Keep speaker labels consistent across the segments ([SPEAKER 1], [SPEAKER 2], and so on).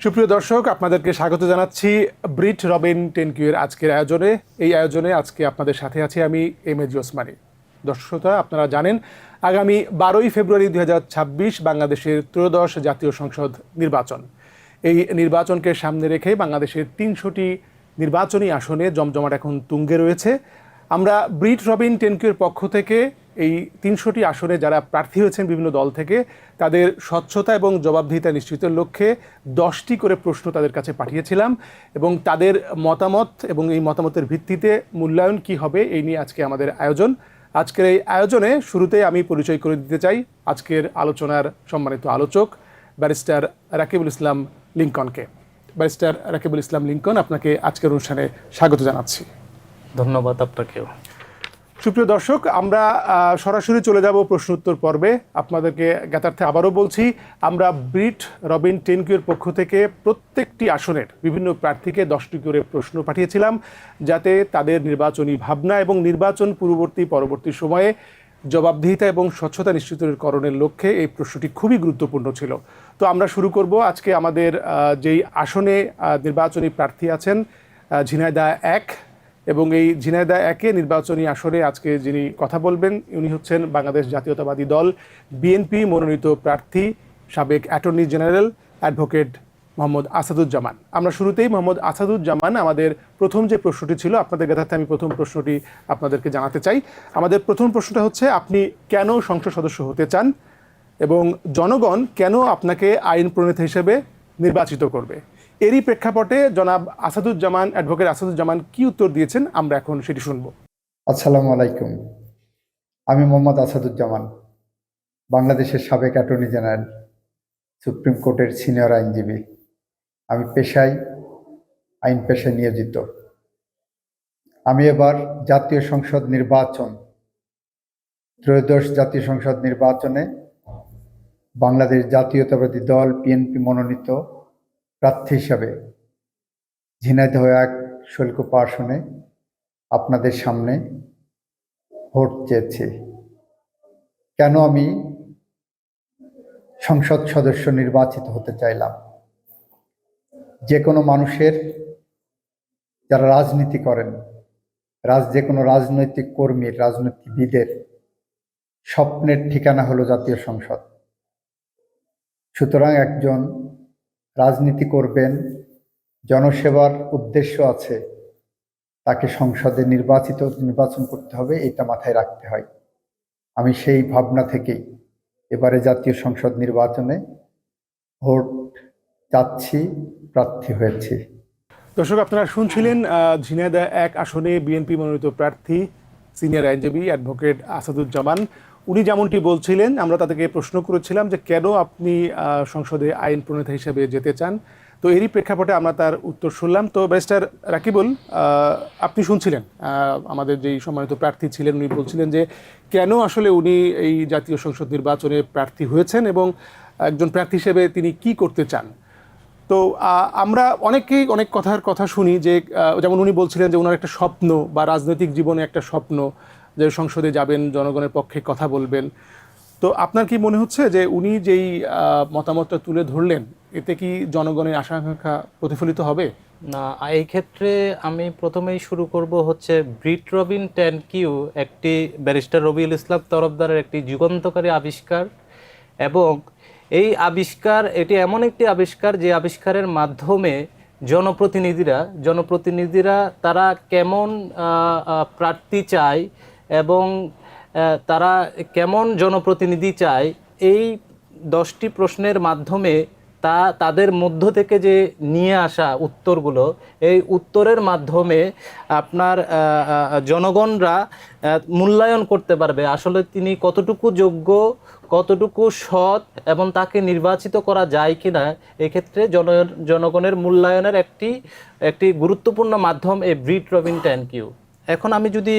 [SPEAKER 1] সুপ্রিয় দর্শক, আপনাদেরকে স্বাগত জানাচ্ছি ব্রিট রবিন 10Q এর আজকের আয়োজনে। এই আয়োজনে আজকে আপনাদের সাথে আছি আমি এমএজি ওসমানী। দর্শকরা, আপনারা জানেন আগামী 12ই ফেব্রুয়ারি 2026 বাংলাদেশের ত্রয়োদশ জাতীয় সংসদ নির্বাচন। এই নির্বাচনকে সামনে রেখে বাংলাদেশের 300টি নির্বাচনী আসনে জমজমাট এখন তুঙ্গে রয়েছে। আমরা ব্রিট রবিন 10Q এর পক্ষ থেকে এই 300টি আসনে যারা প্রার্থী হয়েছেন বিভিন্ন দল থেকে তাদের স্বচ্ছতা এবং জবাবদিহিতা নিশ্চিতের লক্ষ্যে 10টি করে প্রশ্ন তাদের কাছে পাঠিয়েছিলাম এবং তাদের মতামত এবং এই মতামতের ভিত্তিতে মূল্যায়ন কি হবে এই নিয়ে আজকে আমাদের আয়োজন। আজকের এই আয়োজনে শুরুতেই আমি পরিচয় করে দিতে চাই আজকের আলোচনার সম্মানিত আলোচক ব্যারিস্টার রাকিবুল ইসলাম লিংকনকে। ব্যারিস্টার রাকিবুল ইসলাম লিংকন, আপনাকে আজকের অনুষ্ঠানে স্বাগত জানাচ্ছি।
[SPEAKER 2] ধন্যবাদ আপনাকেও।
[SPEAKER 1] সুপ্রিয় দর্শক, আমরা সরাসরি চলে যাব প্রশ্ন উত্তর পর্বে। আপনাদেরকে জ্ঞাতার্থে আবারও বলছি, আমরা ব্রিট রবিন 10Q এর পক্ষ থেকে প্রত্যেকটি আসনের বিভিন্ন প্রার্থীকে 10টি করে প্রশ্ন পাঠিয়েছিলাম যাতে তাদের নির্বাচনী ভাবনা এবং নির্বাচন পরবর্তী সময়ে জবাবদিহিতা এবং স্বচ্ছতা নিশ্চিতকরণের লক্ষ্যে এই প্রশ্নটি খুবই গুরুত্বপূর্ণ ছিল। তো আমরা শুরু করব। আজকে আমাদের যেই আসনে নির্বাচনী প্রার্থী আছেন ঝিনাইদহ 1 এবং এই ঝিনাইদহ 1 নির্বাচনী আসনে আজকে যিনি কথা বলবেন উনি হচ্ছেন বাংলাদেশ জাতীয়তাবাদী দল বিএনপি মনোনীত প্রার্থী সাবেক attorney general advocate Mohammad Asaduzzaman. আমরা শুরুতেই মোহাম্মদ আসাদুজ্জামান, আমাদের প্রথম যে প্রশ্নটি ছিল আপনাদের জ্ঞাতার্থে আমি প্রথম প্রশ্নটি আপনাদেরকে জানাতে চাই। আমাদের প্রথম প্রশ্নটা হচ্ছে, আপনি কেন সংসদ সদস্য হতে চান এবং জনগণ কেন আপনাকে আইন প্রণেতা হিসেবে নির্বাচিত করবে? এরই প্রেক্ষাপটে জনাব আসাদুজ্জামান, অ্যাডভোকেট আসাদুজ্জামান কি উত্তর দিয়েছেন আমরা এখন সেটি শুনব।
[SPEAKER 3] আসসালামু আলাইকুম। আমি মোহাম্মদ আসাদুজ্জামান, বাংলাদেশের সাবেক অ্যাটর্নি জেনারেল, সুপ্রিম কোর্টের সিনিয়র আইনজীবী। আমি আইন পেশায় নিয়োজিত। আমি এবার জাতীয় সংসদ নির্বাচন, ত্রয়োদশ জাতীয় সংসদ নির্বাচনে বাংলাদেশ জাতীয়তাবাদী দল বিএনপি মনোনীত প্রার্থী হিসাবে ঝিনাইদহ 1 শৈলকুপা আসনে আপনাদের সামনে ভোট চেয়েছি। কেন আমি সংসদ সদস্য নির্বাচিত হতে চাইলাম? যে কোনো মানুষের, যারা রাজনীতি করেন, যে কোনো রাজনৈতিক কর্মীর, রাজনীতিবিদের স্বপ্নের ঠিকানা হলো জাতীয় সংসদ। সুতরাং একজন রাজনীতি করবেন, জনসেবার উদ্দেশ্য আছে, তাকে সংসদে নির্বাচন করতে হবে, এটা মাথায় রাখতে হয়। আমি সেই ভাবনা থেকেই এবারে জাতীয় সংসদ নির্বাচনে ভোট চাচ্ছি, প্রার্থী হয়েছি।
[SPEAKER 1] দর্শক, আপনারা শুনছিলেন ঝিনাইদহ 1 আসনে বিএনপি মনোনীত প্রার্থী সিনিয়র আইনজীবী অ্যাডভোকেট আসাদুজ্জামান। উনি যেমনটি বলছিলেন, আমরা তাদেরকে প্রশ্ন করেছিলাম যে কেন আপনি সংসদে আইন প্রণেতা হিসেবে যেতে চান। তো এরই প্রেক্ষাপটে আমরা তার উত্তর শুনলাম। তো ব্যারিস্টার রাকিবুল, আপনি শুনছিলেন আমাদের যেই সম্মানিত প্রার্থী ছিলেন উনি বলছিলেন যে কেন আসলে উনি এই জাতীয় সংসদ নির্বাচনে প্রার্থী হয়েছেন এবং একজন প্রার্থী হিসেবে তিনি কি করতে চান। তো আমরা অনেকেই অনেক কথা শুনি যে যেমন উনি বলছিলেন যে ওনার একটা স্বপ্ন বা রাজনৈতিক জীবনে একটা স্বপ্ন যে সংসদে যাবেন, জনগণের পক্ষে কথা বলবেন। তো আপনার কি মনে হচ্ছে যে উনি যেই মতামতটা তুলে ধরলেন এতে কি জনগণের আশা আকাঙ্ক্ষা প্রতিফলিত হবে?
[SPEAKER 2] না, এই ক্ষেত্রে আমি প্রথমেই শুরু করব হচ্ছে ব্রিট রবিন 10Q একটি ব্যারিস্টার রবিউল ইসলাম তরফদারের একটি যুগান্তকারী আবিষ্কার এবং এই আবিষ্কার, এটি এমন একটি আবিষ্কার যে আবিষ্কারের মাধ্যমে জনপ্রতিনিধিরা তারা কেমন প্রার্থী চায় এবং তারা কেমন জনপ্রতিনিধি চায়, এই 10টি প্রশ্নের মাধ্যমে তাদের মধ্য থেকে যে নিয়ে আসা উত্তরগুলো, এই উত্তরের মাধ্যমে আপনার জনগণরা মূল্যায়ন করতে পারবে আসলে তিনি কতটুকু যোগ্য, কতটুকু সৎ এবং তাকে নির্বাচিত করা যায় কিনা। এক্ষেত্রে জনগণের মূল্যায়নের একটি গুরুত্বপূর্ণ মাধ্যম এই ব্রিট রবিন 10Q। এখন আমি যদি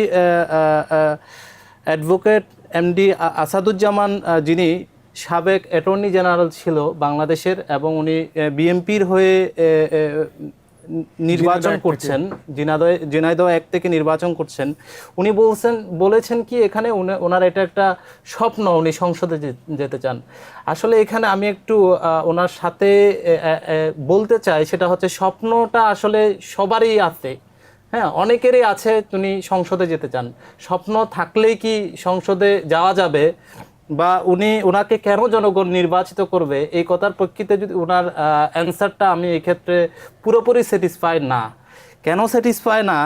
[SPEAKER 2] অ্যাডভোকেট এমডি আসাদুজ্জামান, যিনি সাবেক অ্যাটর্নি জেনারেল ছিল বাংলাদেশের এবং উনি বিএনপির হয়ে নির্বাচন করছেন, ঝিনাইদহ 1 থেকে নির্বাচন করছেন, উনি বলেছেন কি এখানে ওনার এটা একটা স্বপ্ন, উনি সংসদে যেতে চান। আসলে এখানে আমি একটু ওনার সাথে বলতে চাই, সেটা হচ্ছে স্বপ্নটা আসলে সবারই আছে, হ্যাঁ, অনেকেরই আছে উনি সংসদে যেতে চান। স্বপ্ন থাকলেই কি সংসদে যাওয়া যাবে, বা ওনাকে কেন জনগণ নির্বাচিত করবে, এই কথার প্রেক্ষিতে যদি ওনার অ্যান্সারটা আমি এই ক্ষেত্রে পুরোপুরি স্যাটিসফাই না। কেন স্যাটিসফাই না?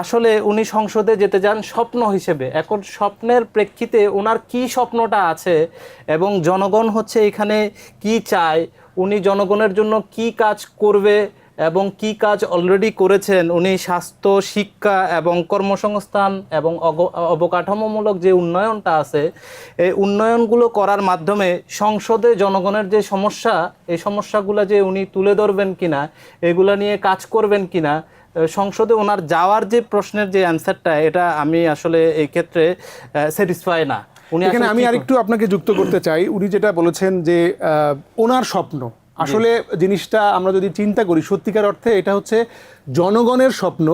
[SPEAKER 2] আসলে উনি সংসদে যেতে চান স্বপ্ন হিসেবে। এখন স্বপ্নের প্রেক্ষিতে ওনার কি স্বপ্নটা আছে এবং জনগণ হচ্ছে এখানে কি চায়, উনি জনগণের জন্য কি কাজ করবে এবং কি কাজ অলরেডি করেছেন, উনি স্বাস্থ্য, শিক্ষা এবং কর্মসংস্থান এবং অবকাঠামোমূলক যে উন্নয়নটা আছে, এই উন্নয়নগুলো করার মাধ্যমে সংসদে জনগণের যে সমস্যা, এই সমস্যাগুলো যে উনি তুলে ধরবেন কিনা, এগুলা নিয়ে কাজ করবেন কিনা, সংসদে ওনার যাওয়ার যে প্রশ্নের যে অ্যান্সারটা, এটা আমি আসলে এই ক্ষেত্রে স্যাটিসফাই না।
[SPEAKER 1] এখানে আমি আরেকটু আপনাকে যুক্ত করতে চাই। উনি যেটা বলেছেন যে ওনার স্বপ্ন, আসলে জিনিসটা আমরা যদি চিন্তা করি সত্যিকার অর্থে এটা হচ্ছে জনগণের স্বপ্ন,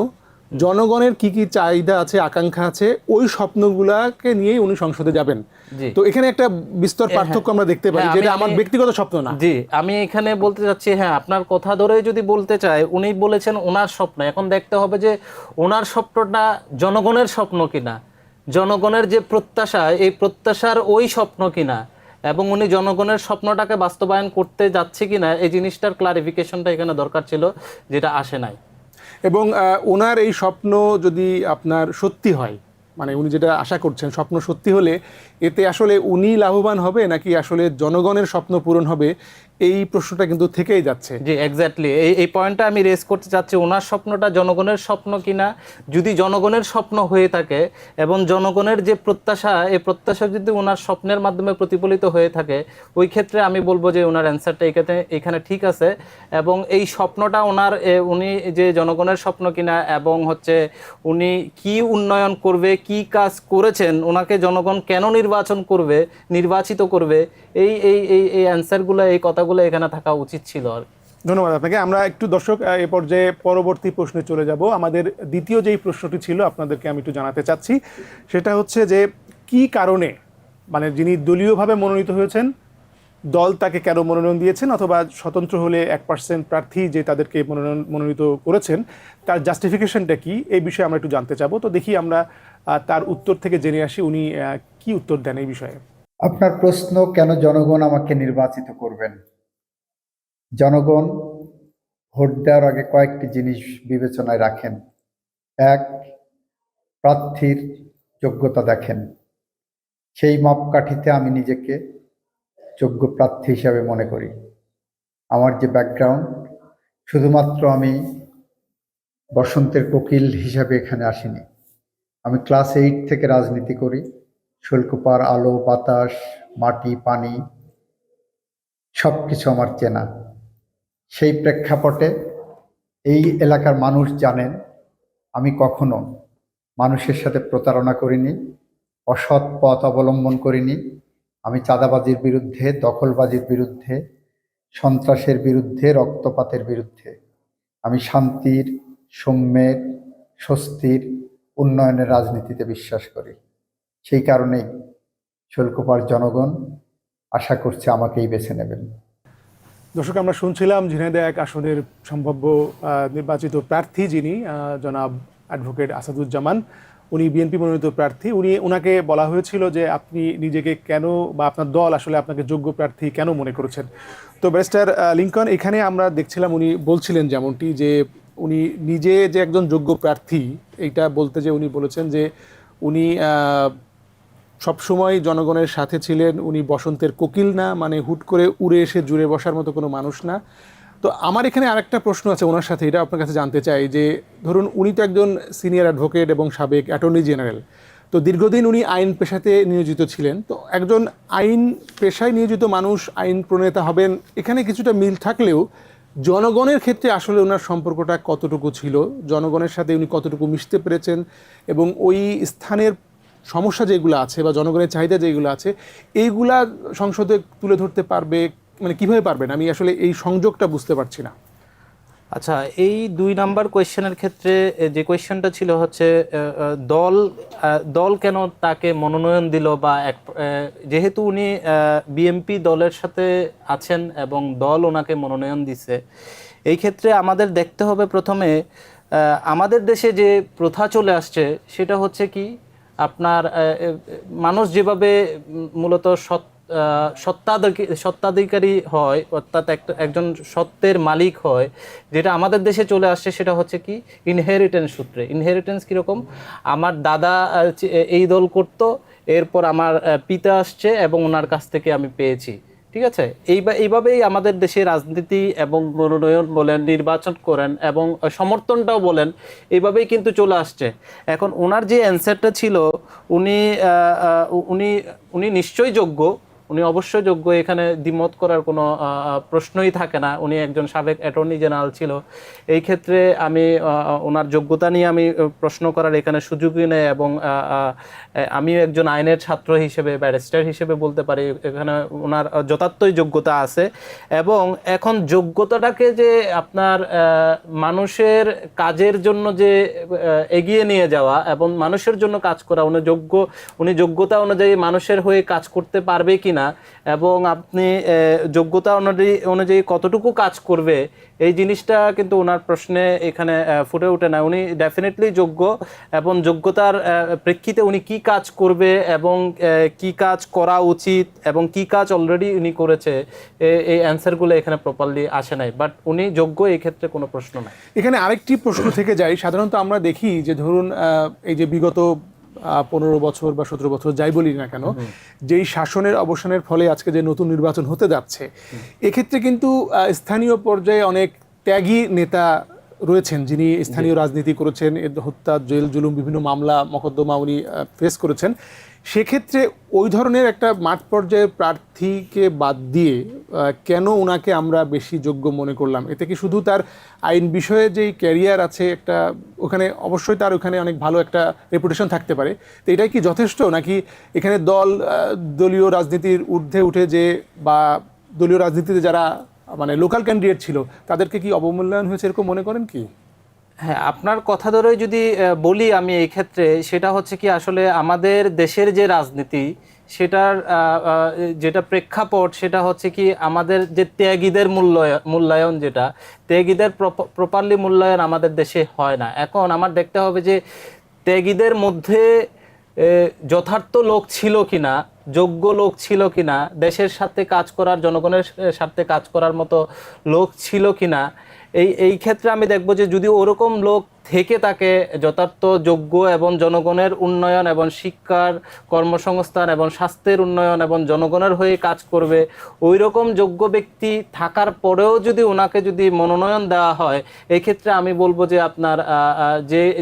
[SPEAKER 1] জনগণের কি কি চাহিদা আছে, আকাঙ্ক্ষা আছে, ওই স্বপ্নগুলাকে নিয়েই উনি সংসদে যাবেন। তো এখানে একটা বিস্তর পার্থক্য আমরা দেখতে পাই, যেটা আমার ব্যক্তিগত স্বপ্ন না।
[SPEAKER 2] জি, আমি এখানে বলতে চাচ্ছি, হ্যাঁ, আপনার কথা ধরে যদি বলতে চাই, উনি বলেছেন ওনার স্বপ্ন। এখন দেখতে হবে যে ওনার স্বপ্নটা জনগণের স্বপ্ন কিনা, জনগণের যে প্রত্যাশা, এই প্রত্যাশার ওই স্বপ্ন কিনা, এবং উনি জনগণের স্বপ্নটাকে বাস্তবায়ন করতে যাচ্ছে কিনা, এই জিনিসটার ক্লারিফিকেশনটা এখানে দরকার ছিল, যেটা আসে নাই।
[SPEAKER 1] এবং ওনার এই স্বপ্ন যদি আপনার সত্যি হয়, মানে উনি যেটা আশা করছেন, স্বপ্ন সত্যি হলে এতে আসলে উনি লাভবান হবে নাকি আসলে জনগণের স্বপ্ন পূরণ হবে, এই প্রশ্নটা কিন্তু থেকেই যাচ্ছে।
[SPEAKER 2] জি, এক্স্যাক্টলি এই পয়েন্টটা আমি রেজ করতে চাচ্ছি। ওনার স্বপ্নটা জনগণের স্বপ্ন কিনা, যদি জনগণের স্বপ্ন হয়ে থাকে এবং জনগণের যে প্রত্যাশা, এই প্রত্যাশা যদি ওনার স্বপ্নের মাধ্যমে প্রতিফলিত হয়ে থাকে, ওই ক্ষেত্রে আমি বলবো যে ওনার অ্যান্সারটা এখানে ঠিক আছে। এবং এই স্বপ্নটা উনি যে জনগণের স্বপ্ন কিনা, এবং হচ্ছে উনি কি উন্নয়ন করবে, কি কাজ করেছেন, ওনাকে জনগণ কেন নির্বাচিত করবে, এই অ্যান্সারগুলো, এই কথাগুলো এখানে থাকা উচিত ছিল। আর
[SPEAKER 1] ধন্যবাদ আপনাকে। আমরা একটু দর্শক এ পর্যায়ে পরবর্তী প্রশ্নে চলে যাব। আমাদের দ্বিতীয় যেই প্রশ্নটি ছিল আপনাদেরকে আমি একটু জানাতে চাচ্ছি, সেটা হচ্ছে যে কি কারণে, মানে যিনি দলীয়ভাবে মনোনীত হয়েছেন, দল তাকে কেন মনোনয়ন দিয়েছেন, অথবা স্বতন্ত্র হলে 1% প্রার্থী যে তাদেরকে মনোনীত করেছেন, তার জাস্টিফিকেশনটা কি, এই বিষয়ে আমরা একটু জানতে চাবো। তো দেখি আমরা তার উত্তর থেকে জেনে আসি উনি কি উত্তর দেন এই বিষয়ে।
[SPEAKER 3] আপনার প্রশ্ন, কেন জনগণ আমাকে নির্বাচিত করবেন? জনগণ ভোট দেওয়ার আগে কয়েকটি জিনিস বিবেচনায় রাখেন। এক, প্রার্থীর যোগ্যতা দেখেন। সেই মাপকাঠিতে আমি নিজেকে যোগ্য প্রার্থী হিসাবে মনে করি। আমার যে ব্যাকগ্রাউন্ড, শুধুমাত্র আমি বসন্তের কোকিল হিসাবে এখানে আসিনি। আমি ক্লাস 8 থেকে রাজনীতি করি। শৈলকুপার আলো, বাতাস, মাটি, পানি সব কিছু আমার চেনা। সেই প্রেক্ষাপটে এই এলাকার মানুষ জানেন আমি কখনো মানুষের সাথে প্রতারণা করিনি, অসৎ পথ অবলম্বন করিনি। আমি চাঁদাবাজির বিরুদ্ধে, দখলবাজির বিরুদ্ধে, সন্ত্রাসের বিরুদ্ধে, রক্তপাতের বিরুদ্ধে। আমি শান্তির, সৌম্যের, স্বস্তির, উন্নয়নের রাজনীতিতে বিশ্বাস করি। সেই কারণেই শৈলকুপার জনগণ আশা করছে আমাকেই বেছে নেবেন।
[SPEAKER 1] দর্শক, আমরা শুনছিলাম ঝিনাইদহ 1 আসনের সম্ভাব্য নির্বাচিত প্রার্থী, যিনি জনাব অ্যাডভোকেট আসাদুজ্জামান। উনি বিএনপি মনোনীত প্রার্থী। ওনাকে বলা হয়েছিল যে আপনি নিজেকে কেন, বা আপনার দল আসলে আপনাকে যোগ্য প্রার্থী কেন মনে করেছেন। তো ব্যারিস্টার লিংকন, এখানে আমরা দেখছিলাম উনি বলছিলেন যেমনটি, যে উনি নিজে যে একজন যোগ্য প্রার্থী, এইটা বলতে যে উনি বলেছেন যে উনি সবসময় জনগণের সাথে ছিলেন, উনি বসন্তের কোকিল না, মানে হুট করে উড়ে এসে জুড়ে বসার মতো কোনো মানুষ না। তো আমার এখানে আরেকটা প্রশ্ন আছে ওনার সাথে, এটা আপনার কাছে জানতে চাই যে ধরুন উনি তো একজন সিনিয়র অ্যাডভোকেট এবং সাবেক অ্যাটর্নি জেনারেল। তো দীর্ঘদিন উনি আইন পেশাতে নিয়োজিত ছিলেন। তো একজন আইন পেশায় নিয়োজিত মানুষ আইন প্রণেতা হবেন, এখানে কিছুটা মিল থাকলেও জনগণের ক্ষেত্রে আসলে ওনার সম্পর্কটা কতটুকু ছিল, জনগণের সাথে উনি কতটুকু মিশতে পেরেছেন, এবং ওই স্থানের সমস্যা যেগুলো আছে বা জনগণের চাহিদা যেগুলো আছে, এইগুলা সংসদে তুলে ধরতে পারবে, মানে কিভাবে পারবেন? আমি আসলে এই সংযোগটা বুঝতে পারছি না।
[SPEAKER 2] আচ্ছা, এই 2 নাম্বার কোয়েশ্চেনের ক্ষেত্রে যে কোয়েশ্চেনটা ছিল হচ্ছে দল দল কেন তাকে মনোনয়ন দিল, বা যেহেতু উনি বিএনপি দলের সাথে আছেন এবং দল ওনাকে মনোনয়ন দিছে, এই ক্ষেত্রে আমাদের দেখতে হবে প্রথমে আমাদের দেশে যে প্রথা চলে আসছে সেটা হচ্ছে কি, আপনার মানুষ যেভাবে মূলত সত্ত্বাধিকারী হয়, অর্থাৎ একজন সত্ত্বের মালিক হয়, যেটা আমাদের দেশে চলে আসছে সেটা হচ্ছে কি ইনহেরিটেন্স সূত্রে। ইনহেরিটেন্স কীরকম, আমার দাদা এই দল করত, এরপর আমার পিতা আসছে এবং ওনার কাছ থেকে আমি পেয়েছি। ঠিক আছে, এইভাবেই আমাদের দেশে রাজনীতি এবং মনোনয়ন বলেন, নির্বাচন করেন এবং সমর্থনটাও বলেন, এইভাবেই কিন্তু চলে আসছে। এখন ওনার যে অ্যান্সারটা ছিল, উনি উনি উনি নিশ্চয়ই যোগ্য, উনি অবশ্যই যোগ্য, এখানে দ্বিমত করার কোনো প্রশ্নই থাকে না। উনি একজন সাবেক অ্যাটর্নি জেনারেল ছিল। এই ক্ষেত্রে আমি ওনার যোগ্যতা নিয়ে আমি প্রশ্ন করার এখানে সুযোগই নেই, এবং আমিও একজন আইনের ছাত্র হিসেবে, ব্যারিস্টার হিসেবে বলতে পারি এখানে ওনার যথার্থই যোগ্যতা আছে। এবং এখন যোগ্যতাটাকে যে আপনার মানুষের কাজের জন্য যে এগিয়ে নিয়ে যাওয়া এবং মানুষের জন্য কাজ করা, উনি যোগ্যতা অনুযায়ী মানুষের হয়ে কাজ করতে পারবে কিনা, এবং আপনি যোগ্যতা অনুযায়ী কতটুকু কাজ করবে, এই জিনিসটা কিন্তু ওনার প্রশ্নে এখানে ফুটে ওঠে না। উনি ডেফিনেটলি যোগ্য, এবং যোগ্যতার প্রেক্ষিতে উনি কি কাজ করবে এবং কি কাজ করা উচিত এবং কি কাজ অলরেডি উনি করেছে, এই অ্যান্সারগুলো এখানে প্রপারলি আসে নাই। বাট উনি যোগ্য, এই ক্ষেত্রে কোনো প্রশ্ন নাই।
[SPEAKER 1] এখানে আরেকটি প্রশ্ন থেকে যাই। সাধারণত আমরা দেখি যে ধরুন এই যে বিগত 15 বছর বা 17 বছর যাই বলি না কেন, যেই শাসনের অবসানের ফলে আজকে যে নতুন নির্বাচন হতে যাচ্ছে, এক্ষেত্রে কিন্তু স্থানীয় পর্যায়ে অনেক ত্যাগী নেতা রয়েছেন যিনি স্থানীয় রাজনীতি করেছেন, হত্যা, জেল জুলুম, বিভিন্ন মামলা মকদ্দমা উনি ফেস করেছেন। সেক্ষেত্রে ওই ধরনের একটা মাঠ পর্যায়ের প্রার্থীকে বাদ দিয়ে কেন ওনাকে আমরা বেশি যোগ্য মনে করলাম? এতে কি শুধু তার আইন বিষয়ে যেই ক্যারিয়ার আছে একটা, ওখানে অবশ্যই তার ওখানে অনেক ভালো একটা রেপুটেশন থাকতে পারে, তো এটাই কি যথেষ্ট, নাকি এখানে দলীয় রাজনীতির ঊর্ধ্বে উঠে যে বা দলীয় রাজনীতিতে যারা মানে লোকাল ক্যান্ডিডেট ছিল তাদেরকে কি অবমূল্যায়ন হয়েছে এরকম মনে করেন কি?
[SPEAKER 2] হ্যাঁ, আপনার কথা ধরেই যদি বলি আমি এই ক্ষেত্রে, সেটা হচ্ছে কি আসলে আমাদের দেশের যে রাজনীতি সেটার যেটা প্রেক্ষাপট, সেটা হচ্ছে কি আমাদের যে ত্যাগীদের মূল্যায়ন, যেটা ত্যাগীদের প্রপারলি মূল্যায়ন আমাদের দেশে হয় না। এখন আমার দেখতে হবে যে ত্যাগীদের মধ্যে যথার্থ লোক ছিল কিনা, যোগ্য লোক ছিল কিনা, দেশের সাথে কাজ করার, জনগণের স্বার্থে কাজ করার মতো লোক ছিল কিনা। এই ক্ষেত্রে আমি দেখব যে যদি ওরকম লোক থেকে তাকে যথার্থ যোগ্য এবং জনগণের উন্নয়ন এবং শিক্ষার, কর্মসংস্থান এবং স্বাস্থ্যের উন্নয়ন এবং জনগণের হয়ে কাজ করবে, ওই রকম যোগ্য ব্যক্তি থাকার পরেও যদি ওনাকে যদি মনোনয়ন দেওয়া হয়, এই ক্ষেত্রে আমি বলবো যে আপনার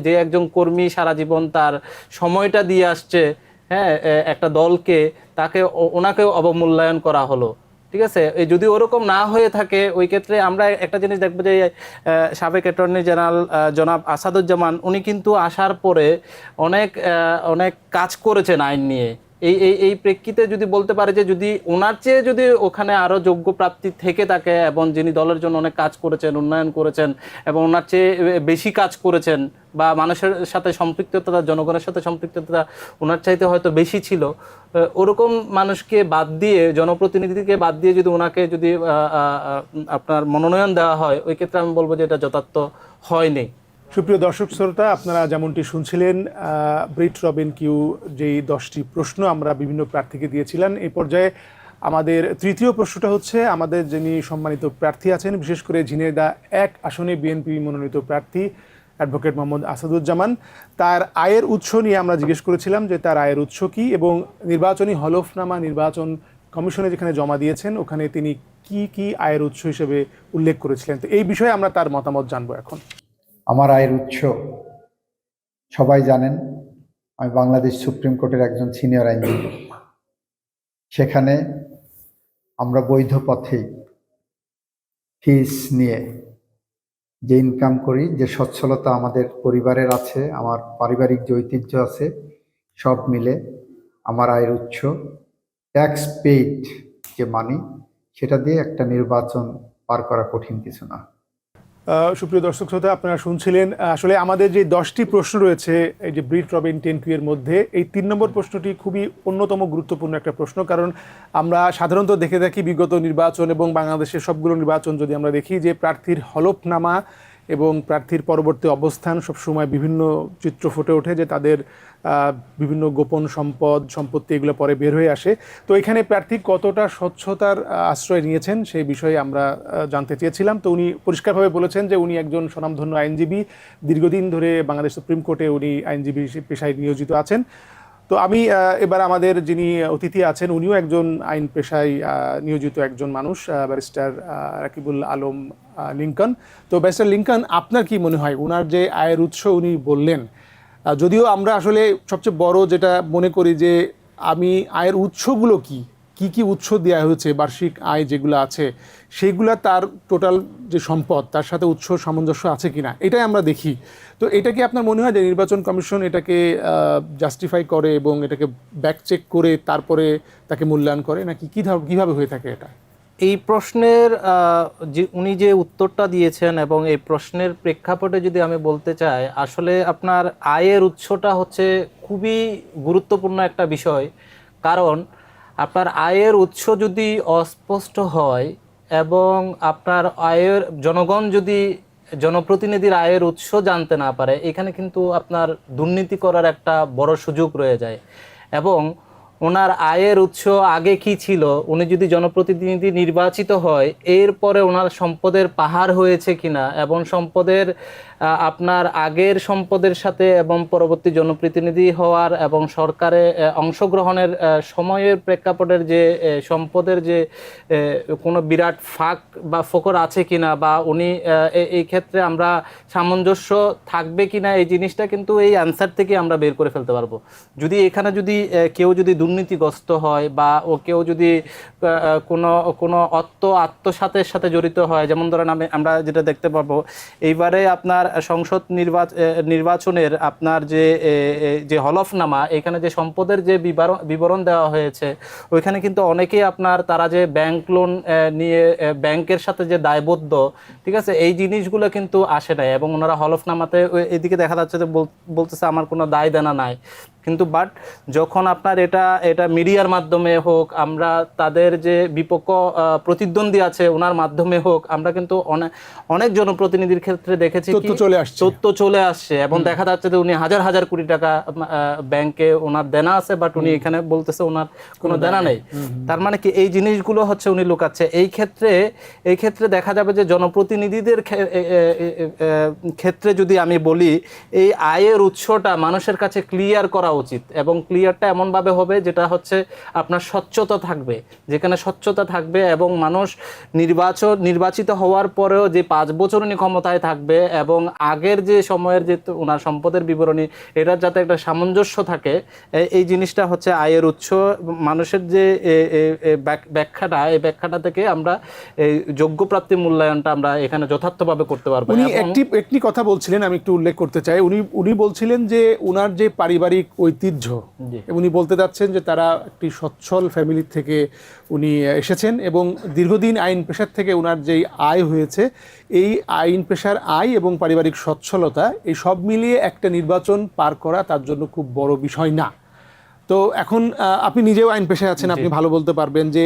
[SPEAKER 2] যে একজন কর্মী সারা জীবন তার সময়টা দিয়ে আসছে, হ্যাঁ, একটা দলকে, ওনাকেও অবমূল্যায়ন করা হলো। ঠিক আছে, যদি ওরকম না হয়ে থাকে, ওই ক্ষেত্রে আমরা একটা জিনিস দেখবো যে সাবেক অ্যাটর্নি জেনারেল জনাব আসাদুজ্জামান, উনি কিন্তু আসার পরে অনেক কাজ করেছেন আইন নিয়ে। এই প্রেক্ষিতে যদি বলতে পারে যে যদি ওনার চেয়ে যদি ওখানে আরো যোগ্য প্রার্থী থেকে থাকে, এবং যিনি দলের জন্য অনেক কাজ করেছেন, উন্নয়ন করেছেন এবং ওনার চেয়ে বেশি কাজ করেছেন, বা মানুষের সাথে সম্পৃক্ততা, জনগণের সাথে সম্পৃক্ততা ওনার চাইতে হয়তো বেশি ছিল, ওরকম মানুষকে বাদ দিয়ে, জনপ্রতিনিধিকে বাদ দিয়ে যদি ওনাকে যদি আপনার মনোনয়ন দেওয়া হয়, ওই ক্ষেত্রে আমি বলবো যে এটা যথার্থ হয়নি।
[SPEAKER 1] সুপ্রিয় দর্শক শ্রোতা, আপনারা যেমনটি শুনছিলেন, ব্রিট রবিন কিউ যেই 10টি প্রশ্ন আমরা বিভিন্ন প্রার্থীকে দিয়েছিলেন, এই পর্যায়ে আমাদের তৃতীয় প্রশ্নটা হচ্ছে আমাদের যিনি সম্মানিত প্রার্থী আছেন, বিশেষ করে ঝিনাইদহ 1 আসনে বিএনপি মনোনীত প্রার্থী অ্যাডভোকেট মোহাম্মদ আসাদুজ্জামান, তার আয়ের উৎস নিয়ে আমরা জিজ্ঞেস করেছিলাম যে তার আয়ের উৎস কি, এবং নির্বাচনী হলফনামা নির্বাচন কমিশনে যেখানে জমা দিয়েছেন ওখানে তিনি কি কি আয়ের উৎস হিসেবে উল্লেখ করেছিলেন। তো এই বিষয়ে আমরা তার মতামত জানবো এখন।
[SPEAKER 3] আমার আয়ের উৎস সবাই জানেন, আমি বাংলাদেশ সুপ্রিম কোর্টের একজন সিনিয়র আইনজীবী। সেখানে আমরা বৈধ পথেই ফিস নিয়ে যে ইনকাম করি, যে সচ্ছলতা আমাদের পরিবারের আছে, আমার পারিবারিক যে ঐতিহ্য আছে, সব মিলে আমার আয়ের উৎস। ট্যাক্স পেইড যে মানি, সেটা দিয়ে একটা নির্বাচন পার করা কঠিন কিছু না।
[SPEAKER 1] সুপ্রিয় দর্শক শ্রোতা, আপনারা শুনছিলেন আসলে আমাদের যে 10টি প্রশ্ন রয়েছে এই যে ব্রিট রবিন 10Q এর মধ্যে, এই 3 নম্বর প্রশ্নটি খুবই অন্যতম গুরুত্বপূর্ণ একটা প্রশ্ন। কারণ আমরা সাধারণত দেখে থাকি বিগত নির্বাচন এবং বাংলাদেশের সবগুলো নির্বাচন যদি আমরা দেখি, যে প্রার্থীর হলফনামা এবং প্রার্থীর পরবর্তী অবস্থান সবসময় বিভিন্ন চিত্র ফুটে ওঠে, যে তাদের বিভিন্ন গোপন সম্পত্তি এগুলো পরে বের হয়ে আসে। তো এখানে প্রার্থী কতটা স্বচ্ছতার আশ্রয় নিয়েছেন সেই বিষয়ে আমরা জানতে চেয়েছিলাম। তো উনি পরিষ্কারভাবে বলেছেন যে উনি একজন স্বনামধন্য আইনজীবী, দীর্ঘদিন ধরে বাংলাদেশ সুপ্রিম কোর্টে উনি আইনজীবী পেশায় নিয়োজিত আছেন। তো আমি এবার আমাদের যিনি অতিথি আছেন উনিও একজন আইন পেশায় নিয়োজিত একজন মানুষ, ব্যারিস্টার রাকিবুল আলম লিংকন। তো ব্যারিস্টার লিংকন, আপনার কি মনে হয় ওনার যে আয়ের উৎস উনি বললেন, যদিও আমরা আসলে সবচেয়ে বড় যেটা মনে করি যে আমি আয়ের উৎসগুলো কি কি উৎস দেওয়া হয়েছে, বার্ষিক আয় যেগুলো আছে সেইগুলা তার টোটাল যে সম্পদ তার সাথে উৎস সামঞ্জস্য আছে কিনা, এটাই আমরা দেখি। তো এটা কি আপনার মনে হয় যে নির্বাচন কমিশন এটাকে জাস্টিফাই করে এবং এটাকে ব্যাক চেক করে তারপরে তাকে মূল্যায়ন করে, নাকি কিভাবে হয়ে থাকে এটা?
[SPEAKER 2] এই প্রশ্নের যে উনি যে উত্তরটা দিয়েছেন এবং এই প্রশ্নের প্রেক্ষাপটে যদি আমি বলতে চাই, আসলে আপনার আয়ের উৎসটা হচ্ছে খুবই গুরুত্বপূর্ণ একটা বিষয়। কারণ আপনার আয়ের উৎস যদি অস্পষ্ট হয় এবং আপনার আয়ের জনগণ যদি জনপ্রতিনিধির আয়ের উৎস জানতে না পারে, এখানে কিন্তু আপনার দুর্নীতি করার একটা বড় সুযোগ রয়ে যায়। এবং ওনার আয়ের উৎস আগে কি ছিল, উনি যদি জনপ্রতিনিধি নির্বাচিত হয় এরপরে ওনার সম্পদের পাহাড় হয়েছে কিনা, এবং সম্পদের আপনার আগের সম্পদের সাথে এবং পরবর্তী জনপ্রতিনিধি হওয়ার এবং সরকারে অংশগ্রহণের সময়ের প্রেক্ষাপটের যে সম্পদের যে কোনো বিরাট ফাঁক বা ফোকর আছে কিনা, বা উনি এই ক্ষেত্রে আমরা সামঞ্জস্য থাকবে কিনা, এই জিনিসটা কিন্তু এই অ্যান্সার থেকে আমরা বের করে ফেলতে পারবো। যদি এখানে যদি কেউ যদি দুর্নীতিগ্রস্ত হয় বা কেউ যদি কোনো কোনো আত্মসাতের সাথে জড়িত হয়, যেমন ধরেন আমরা যেটা দেখতে পাবো এইবারে আপনার সংসদ নির্বাচনের আপনার যে হলফনামা, এখানে যে সম্পদের যে বিবরণ দেওয়া হয়েছে, ওইখানে কিন্তু অনেকেই আপনার তারা যে ব্যাংক লোন নিয়ে ব্যাংকের সাথে যে দায়বদ্ধ, ঠিক আছে, এই জিনিসগুলো কিন্তু আসে নাই। এবং ওনারা হলফনামাতে এদিকে দেখা যাচ্ছে যে বলতেছে আমার কোনো দায় দেনা নাই, কিন্তু বাট যখন আপনার এটা মিডিয়ার মাধ্যমে হোক, আমরা তাদের যে বিপক্ষ প্রতিদ্বন্দ্বী আছে ওনার মাধ্যমে হোক, আমরা কিন্তু অনেক জনপ্রতিনিধির ক্ষেত্রে দেখেছি তথ্য চলে আসছে এবং দেখা যাচ্ছে যে উনি হাজার হাজার কোটি টাকা ব্যাংকে ওনার দেনা আছে, বাট উনি এখানে বলতেছে ওনার কোনো দেনা নেই। তার মানে কি এই জিনিসগুলো হচ্ছে উনি লুকাচ্ছে। এই ক্ষেত্রে দেখা যাবে যে জনপ্রতিনিধিদের ক্ষেত্রে যদি আমি বলি, এই আয়ের উৎসটা মানুষের কাছে ক্লিয়ার করা উচিত, এবং ক্লিয়ারটা এমনভাবে হবে যেটা হচ্ছে আপনার স্বচ্ছতা থাকবে, যেখানে স্বচ্ছতা থাকবে এবং মানুষ নির্বাচিত হওয়ার পরেও যে 5 বছর উনি ক্ষমতায় থাকবে এবং আগের যে সময়ের যে ওনার সম্পদের বিবরণী, এটার যাতে একটা সামঞ্জস্য থাকে, এই জিনিসটা হচ্ছে আয়ের উৎস। মানুষের যে ব্যাখ্যাটা, এই ব্যাখ্যাটা থেকে আমরা এই যোগ্য প্রাপ্তি মূল্যায়নটা আমরা এখানে যথার্থভাবে করতে পারবো।
[SPEAKER 1] উনি একটি কথা বলছিলেন, আমি একটু উল্লেখ করতে চাই। উনি বলছিলেন যে উনার যে পারিবারিক ঐতিহ্য, উনি বলতে যাচ্ছেন যে তারা একটি সচ্ছল ফ্যামিলি থেকে উনি এসেছেন এবং দীর্ঘদিন আইন পেশার থেকে উনার যেই আয় হয়েছে, এই আইন পেশার আয় এবং পারিবারিক সচ্ছলতা, এই সব মিলিয়ে একটা নির্বাচন পার করা তার জন্য খুব বড় বিষয় না। তো এখন আপনি নিজেও আইন পেশায় আছেন, আপনি ভালো বলতে পারবেন যে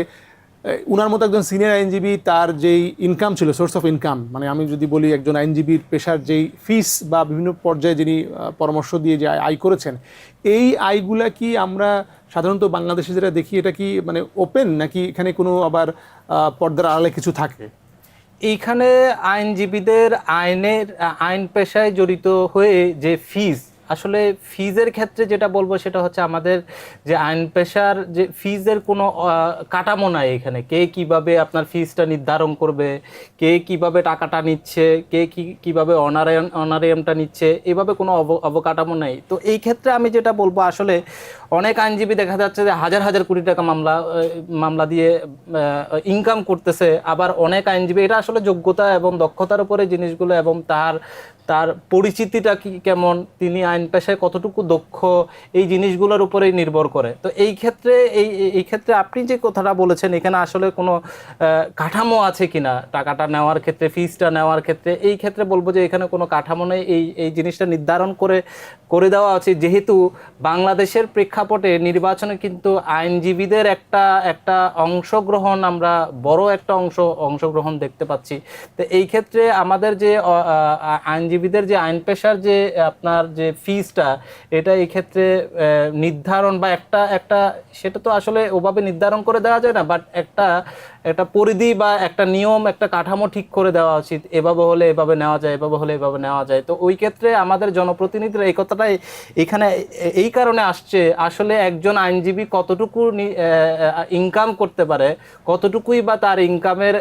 [SPEAKER 1] উনার মতো একজন সিনিয়র আইনজীবী, তার যেই ইনকাম ছিল, সোর্স অফ ইনকাম, মানে আমি যদি বলি একজন আইনজীবীর পেশার যেই ফিস বা বিভিন্ন পর্যায়ে যিনি পরামর্শ দিয়ে যে আয় করেছেন, এই আয়গুলা কি আমরা সাধারণত বাংলাদেশে যেটা দেখি, এটা কি মানে ওপেন, নাকি এখানে কোনো আবার পর্দার আড়ালে কিছু থাকে?
[SPEAKER 2] এইখানে আইনজীবীদের আইন পেশায় জড়িত হয়ে যে ফিজ, আসলে ফিজের ক্ষেত্রে যেটা বলবো সেটা হচ্ছে আমাদের যে আইন পেশার যে ফিজের কোনো কাঠামো নাই এখানে। কে কিভাবে আপনার ফিজটা নির্ধারণ করবে, কে কিভাবে টাকাটা নিচ্ছে, কে কিভাবে অনারিয়ামটা নিচ্ছে, এভাবে কোনো অবকাঠামো নেই। তো এই ক্ষেত্রে আমি যেটা বলবো, আসলে অনেক আইনজীবী দেখা যাচ্ছে যে হাজার হাজার কোটি টাকা মামলা দিয়ে ইনকাম করতেছে, আবার অনেক আইনজীবী, এটা আসলে যোগ্যতা এবং দক্ষতার উপরে জিনিসগুলো এবং তার পরিচিতিটা কি কেমন, তিনি আইন পেশায় কতটুকু দক্ষ, এই জিনিসগুলোর উপরেই নির্ভর করে। তো এই ক্ষেত্রে এই ক্ষেত্রে আপনি যে কথাটা বলেছেন, এখানে আসলে কোনো কাঠামো আছে কিনা টাকাটা নেওয়ার ক্ষেত্রে, ফিসটা নেওয়ার ক্ষেত্রে, এই ক্ষেত্রে বলবো যে এখানে কোনো কাঠামো নেই। এই জিনিসটা নির্ধারণ করে দেওয়া উচিত, যেহেতু বাংলাদেশের প্রেক্ষাপটে নির্বাচনে কিন্তু আইনজীবীদের একটা অংশগ্রহণ, আমরা বড় একটা অংশগ্রহণ দেখতে পাচ্ছি। তো এই ক্ষেত্রে আমাদের যে আইনজীবীদের যে আইন পেশার যে আপনার যে ফিসটা, এটা এই ক্ষেত্রে নির্ধারণ বা একটা সেটা তো আসলে ওভাবে নির্ধারণ করে দেওয়া যায় না, বাট একটা পরিধি বা একটা নিয়ম, একটা কাঠামো ঠিক করে দেওয়া উচিত। এভাবে হলে এভাবে নেওয়া যায়, এভাবে হলে এভাবে নেওয়া যায়। তো ওই ক্ষেত্রে আমাদের জনপ্রতিনিধিরা এই কথাটাই এখানে এই কারণে আসছে, আসলে একজন আইনজীবী কতটুকু ইনকাম করতে পারে, কতটুকুই বা তার ইনকামের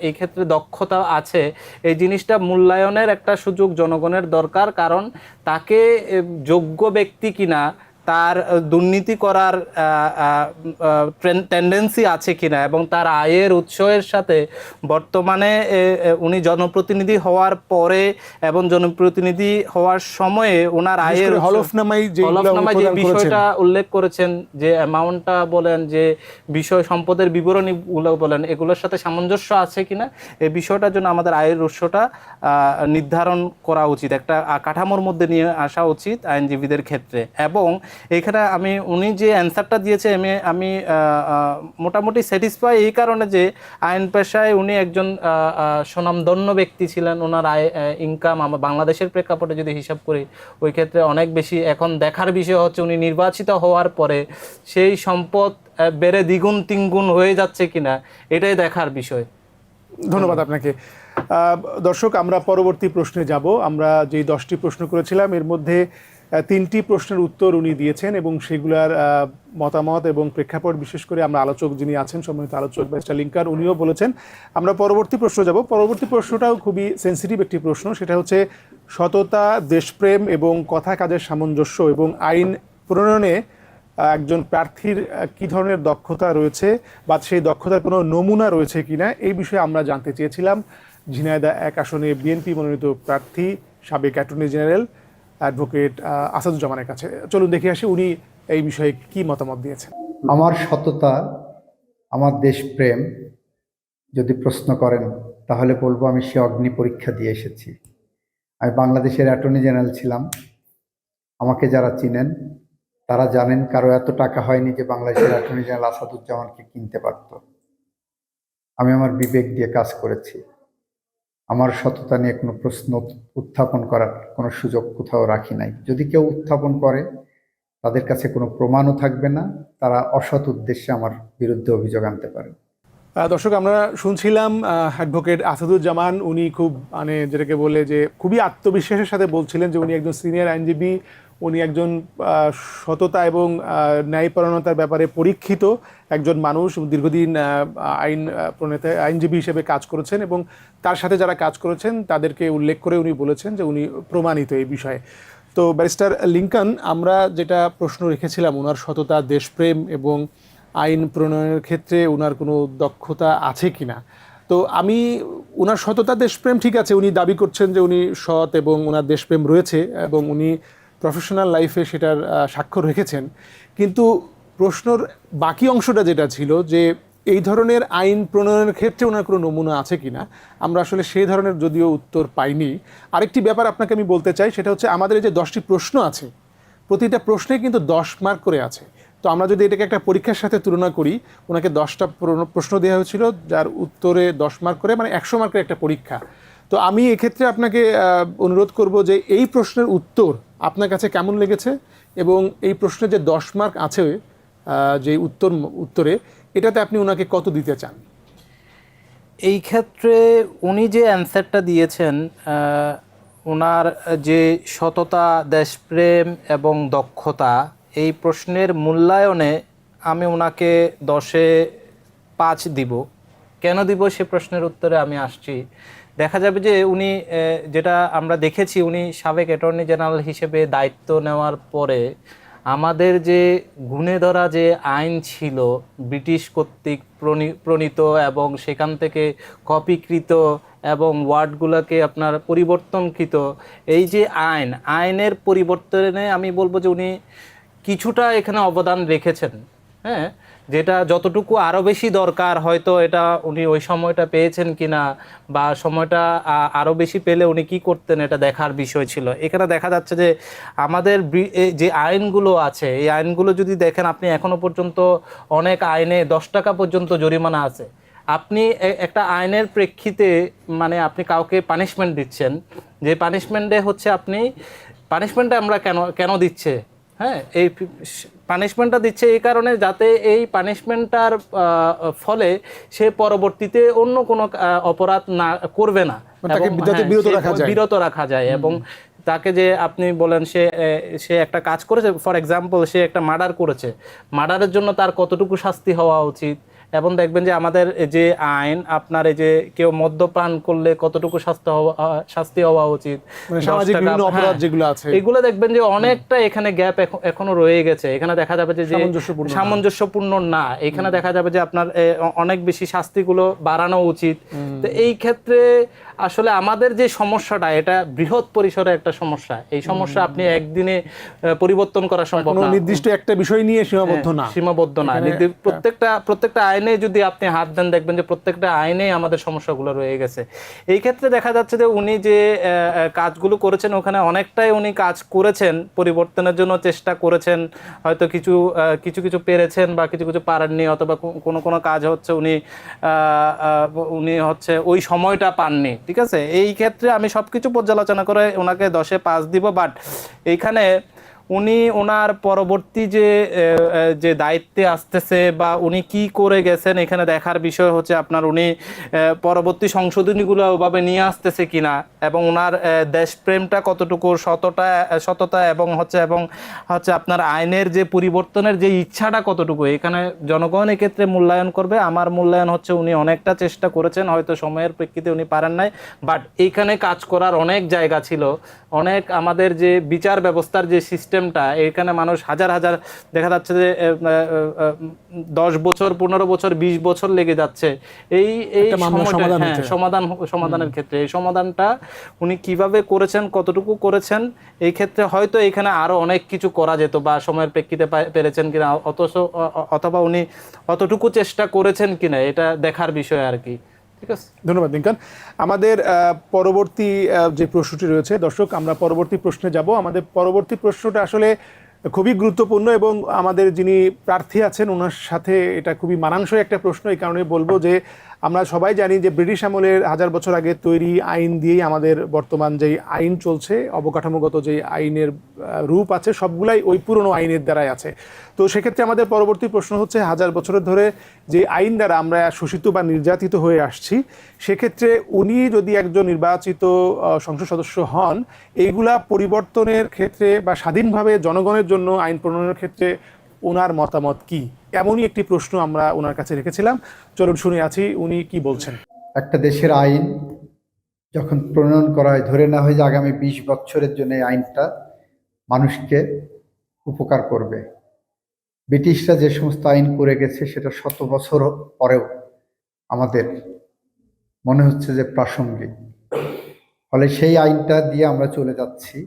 [SPEAKER 2] এই ক্ষেত্রে দক্ষতা আছে, এই জিনিসটা মূল্যায়নের একটা সুযোগ জনগণের দরকার। কারণ তাকে যোগ্য ব্যক্তি কিনা, তার দুর্নীতি করার টেন্ডেন্সি আছে কিনা, এবং তার আয়ের উৎসের সাথে বর্তমানে উনি জনপ্রতিনিধি হওয়ার পরে এবং জনপ্রতিনিধি হওয়ার সময়ে ওনার আয়ের
[SPEAKER 1] হলফনামায় যে
[SPEAKER 2] বিষয়টা উল্লেখ করেছেন, যে অ্যামাউন্টটা বলেন, যে বিষয় সম্পদের বিবরণীগুলো বলেন, এগুলোর সাথে সামঞ্জস্য আছে কিনা, এই বিষয়টার জন্য আমাদের আয়ের উৎসটা নির্ধারণ করা উচিত, একটা কাঠামোর মধ্যে নিয়ে আসা উচিত আইনজীবীদের ক্ষেত্রে। এবং এখানে উনি যে অ্যান্সারটা দিয়েছে, আমি মোটামুটি স্যাটিসফাই এই কারণে যে আইন পেশায় উনি একজন স্বনামধন্য ব্যক্তি ছিলেন। ওনার ইনকাম আমার বাংলাদেশের প্রেক্ষাপটে যদি হিসাব করি, ওই ক্ষেত্রে অনেক বেশি। এখন দেখার বিষয় হচ্ছে উনি নির্বাচিত হওয়ার পরে সেই সম্পদ বেড়ে দ্বিগুণ তিনগুণ হয়ে যাচ্ছে কিনা, এটাই দেখার বিষয়।
[SPEAKER 1] ধন্যবাদ আপনাকে। দর্শক, আমরা পরবর্তী প্রশ্নে যাব। আমরা যেই 10টি প্রশ্ন করেছিলাম, এর মধ্যে 3টি প্রশ্নের উত্তর উনি দিয়েছেন, এবং সেগুলার মতামত এবং প্রেক্ষাপট, বিশেষ করে আমরা আলোচক যিনি আছেন, সম্মানিত আলোচক ব্যারিস্টার লিংকন, উনিও বলেছেন। আমরা পরবর্তী প্রশ্ন যাব। পরবর্তী প্রশ্নটাও খুবই সেন্সিটিভ একটি প্রশ্ন, সেটা হচ্ছে সততা, দেশপ্রেম এবং কথা কাজের সামঞ্জস্য এবং আইন প্রণয়নে একজন প্রার্থীর কী ধরনের দক্ষতা রয়েছে, বা সেই দক্ষতার কোনো নমুনা রয়েছে কিনা, এই বিষয়ে আমরা জানতে চেয়েছিলাম ঝিনাইদহ 1 আসনে বিএনপি মনোনীত প্রার্থী সাবেক অ্যাটর্নি জেনারেল অ্যাডভোকেট আসাদুজ্জামানের কাছে। চলুন দেখে আসি উনি এই বিষয়ে কি মতামত দিয়েছেন।
[SPEAKER 3] আমার সততা, আমার দেশপ্রেম যদি প্রশ্ন করেন, তাহলে বলবো আমি সে অগ্নি পরীক্ষা দিয়ে এসেছি। আমি বাংলাদেশের অ্যাটর্নি জেনারেল ছিলাম। আমাকে যারা চিনেন তারা জানেন, কারো এত টাকা হয়নি যে বাংলাদেশের অ্যাটর্নি জেনারেল আসাদুজ্জামানকে কিনতে পারত। আমি আমার বিবেক দিয়ে কাজ করেছি। আমার সততা নিয়ে কোনো প্রশ্ন উত্থাপন করার কোনো সুযোগ কোথাও রাখি নাই। যদি কেউ উত্থাপন করে, তাদের কাছে কোনো প্রমাণও থাকবে না, তারা অসৎ উদ্দেশ্যে আমার বিরুদ্ধে অভিযোগ আনতে পারে।
[SPEAKER 1] দর্শক, আমরা শুনছিলাম অ্যাডভোকেট আসাদুজ্জামান, উনি খুব যেটাকে বলে যে খুবই আত্মবিশ্বাসের সাথে বলছিলেন যে উনি একজন সিনিয়র আইনজীবী, উনি একজন সততা এবং ন্যায়পরায়ণতার ব্যাপারে পরীক্ষিত একজন মানুষ, দীর্ঘদিন আইন প্রণেতা আইনজীবী হিসেবে কাজ করেছেন, এবং তার সাথে যারা কাজ করেছেন তাদেরকে উল্লেখ করে উনি বলেছেন যে উনি প্রমাণিত এই বিষয়ে। তো ব্যারিস্টার লিংকন, আমরা যেটা প্রশ্ন রেখেছিলাম, ওনার সততা, দেশপ্রেম এবং আইন প্রণয়নের ক্ষেত্রে ওনার কোনো দক্ষতা আছে কিনা। তো আমি ওনার সততা, দেশপ্রেম ঠিক আছে, উনি দাবি করছেন যে উনি সৎ এবং ওনার দেশপ্রেম রয়েছে, এবং উনি প্রফেশনাল লাইফে সেটার স্বাক্ষর রেখেছেন। কিন্তু প্রশ্নর বাকি অংশটা যেটা ছিল যে এই ধরনের আইন প্রণয়নের ক্ষেত্রে ওনার কোনো নমুনা আছে কিনা, আমরা আসলে সেই ধরনের যদিও উত্তর পাইনি। আরেকটি ব্যাপার আপনাকে আমি বলতে চাই, সেটা হচ্ছে আমাদের এই যে 10টি প্রশ্ন আছে, প্রতিটা প্রশ্নে কিন্তু 10 মার্ক করে আছে। তো আমরা যদি এটাকে একটা পরীক্ষার সাথে তুলনা করি, ওনাকে 10টা প্রশ্ন দেওয়া হয়েছিল, যার উত্তরে 10 মার্ক করে, মানে 100 মার্কের একটা পরীক্ষা। তো আমি এক্ষেত্রে আপনাকে অনুরোধ করব যে এই প্রশ্নের উত্তর আপনার কাছে কেমন লেগেছে, এবং এই প্রশ্নে যে 10 মার্ক আছে যে উত্তরে, এটাতে আপনি ওনাকে কত দিতে চান?
[SPEAKER 2] এই ক্ষেত্রে উনি যে অ্যান্সারটা দিয়েছেন, ওনার যে সততা, দেশপ্রেম এবং দক্ষতা, এই প্রশ্নের মূল্যায়নে আমি ওনাকে 10-এ 5 দিব। কেন দিব সে প্রশ্নের উত্তরে আমি আসছি। দেখা যাবে যে উনি, যেটা আমরা দেখেছি, উনি সাবেক অ্যাটর্নি জেনারেল হিসেবে দায়িত্ব নেওয়ার পরে আমাদের যে গুণে ধরা যে আইন ছিল ব্রিটিশ কর্তৃক প্রণীত এবং সেখান থেকে কপিকৃত এবং ওয়ার্ডগুলোকে আপনার পরিবর্তনকৃত এই যে আইনের পরিবর্তনে আমি বলবো যে উনি কিছুটা এখানে অবদান রেখেছেন, হ্যাঁ, যেটা যতটুকু আরও বেশি দরকার হয়তো এটা উনি ওই সময়টা পেয়েছেন কিনা বা সময়টা আরও বেশি পেলে উনি কি করতেন এটা দেখার বিষয় ছিল। এখানে দেখা যাচ্ছে যে আমাদের যে আইনগুলো আছে এই আইনগুলো যদি দেখেন আপনি এখনো পর্যন্ত অনেক আইনে 10 টাকা পর্যন্ত জরিমানা আছে। আপনি একটা আইনের প্রেক্ষিতে মানে আপনি কাউকে পানিশমেন্ট দিচ্ছেন, যে পানিশমেন্টে হচ্ছে আপনি পানিশমেন্টটা আমরা কেন দিচ্ছে, হ্যাঁ, এই পানিশমেন্টটা দিচ্ছে এই কারণে যাতে এই পানিশমেন্টটার ফলে সে পরবর্তীতে অন্য কোনো অপরাধ না করবে না,
[SPEAKER 1] তাকে যাতে
[SPEAKER 2] বিরত রাখা যায়। এবং তাকে যে আপনি বলেন সে একটা কাজ করেছে, ফর এক্সাম্পল সে একটা মার্ডার করেছে, মার্ডারের জন্য তার কতটুকু শাস্তি হওয়া উচিত, এবং দেখবেন যে আমাদের যে আইন আপনার এই যে কেউ মদ্যপান করলে কতটুকু শাস্তি হওয়া উচিত,
[SPEAKER 1] সামাজিক বিভিন্ন অপরাধ যেগুলো আছে
[SPEAKER 2] এগুলো দেখবেন যে অনেকটা এখানে গ্যাপ এখনো রয়ে গেছে। এখানে দেখা যাবে যে সামঞ্জস্যপূর্ণ না, এখানে দেখা যাবে যে আপনার অনেক বেশি শাস্তিগুলো বাড়ানো উচিত। তো এই ক্ষেত্রে আসলে আমাদের যে সমস্যাটা এটা বৃহৎ পরিসরে একটা সমস্যা, এই সমস্যা আপনি একদিনে পরিবর্তন করা সম্ভব না,
[SPEAKER 1] নির্দিষ্ট একটা বিষয় নিয়ে সীমাবদ্ধ না।
[SPEAKER 2] প্রত্যেকটা আইনে যদি আপনি হাত দেন দেখবেন যে প্রত্যেকটা আইনেই আমাদের সমস্যাগুলো রয়ে গেছে। এই ক্ষেত্রে দেখা যাচ্ছে যে উনি যে কাজগুলো করেছেন ওখানে অনেকটাই উনি কাজ করেছেন, পরিবর্তনের জন্য চেষ্টা করেছেন, হয়তো কিছু পেরেছেন বা কিছু পারেননি, অথবা কোনো কাজ হচ্ছে উনি হচ্ছে ওই সময়টা পাননি, ঠিক আছে। এই ক্ষেত্রে আমি সবকিছু পর্যালোচনা করে ওনাকে 10-এ 5 দিব। বাট এইখানে উনি ওনার পরবর্তী যে দায়িত্বে আসতেছে বা উনি কি করে গেছেন এখানে দেখার বিষয় হচ্ছে আপনার উনি পরবর্তী সংশোধনীগুলো ওভাবে নিয়ে আসতেছে কিনা, এবং ওনার দেশপ্রেমটা কতটুকু, সততা এবং হচ্ছে আপনার আইনের যে পরিবর্তনের যে ইচ্ছাটা কতটুকু, এখানে জনগণ এক্ষেত্রে মূল্যায়ন করবে। আমার মূল্যায়ন হচ্ছে উনি অনেকটা চেষ্টা করেছেন, হয়তো সময়ের প্রেক্ষিতে উনি পারেন নাই, বাট এইখানে কাজ করার অনেক জায়গা ছিল। অনেক আমাদের যে বিচার ব্যবস্থার যে সিস্টেমটা, এখানে মানুষ হাজার দেখা যাচ্ছে যে 10 বছর 15 বছর 20 বছর লেগে যাচ্ছে এই সমাধানের ক্ষেত্রে। এই সমাধানটা উনি কিভাবে করেছেন, কতটুকু করেছেন, এই ক্ষেত্রে হয়তো এখানে আরো অনেক কিছু করা যেত বা সময়ের প্রেক্ষিতে পেরেছেন কিনা, অথবা উনি অতটুকু চেষ্টা করেছেন কিনা এটা দেখার বিষয় আর কি।
[SPEAKER 1] ধন্যবাদ লিংকন। আমাদের পরবর্তী যে প্রশ্নটি রয়েছে, দর্শক আমরা পরবর্তী প্রশ্নে যাব। আমাদের পরবর্তী প্রশ্নটা আসলে খুবই গুরুত্বপূর্ণ এবং আমাদের যিনি প্রার্থী আছেন ওনার সাথে এটা খুবই মানানসই একটা প্রশ্ন। এই কারণে বলবো যে আমরা সবাই জানি যে ব্রিটিশ আমলের 1000 বছর আগে তৈরি আইন দিয়েই আমাদের বর্তমান যেই আইন চলছে, অবকাঠামোগত যে আইনের রূপ আছে সবগুলাই ওই পুরনো আইনের দ্বারাই আছে। তো সেক্ষেত্রে আমাদের পরবর্তী প্রশ্ন হচ্ছে 1000 বছরের ধরে যে আইন দ্বারা আমরা শোষিত বা নির্যাতিত হয়ে আসছি, সেক্ষেত্রে উনি যদি একজন নির্বাচিত সংসদ সদস্য হন, এইগুলা পরিবর্তনের ক্ষেত্রে বা স্বাধীনভাবে জনগণের জন্য আইন প্রণয়নের ক্ষেত্রে ওনার মতামত কি? এমনই একটি প্রশ্ন আমরা ওনার কাছে রেখেছিলাম। চলুন শুনে আছি উনি কি বলছেন।
[SPEAKER 3] একটা দেশের আইন যখন প্রণয়ন করা হয়, ধরে নেওয়া হয় যে আগামী 20 বছরের জন্য এই আইনটা মানুষকে উপকার করবে। ব্রিটিশরা যে সমস্ত আইন করে গেছে সেটা 100 বছর পরেও আমাদের মনে হচ্ছে যে প্রাসঙ্গিক, ফলে সেই আইনটা দিয়ে আমরা চলে যাচ্ছি।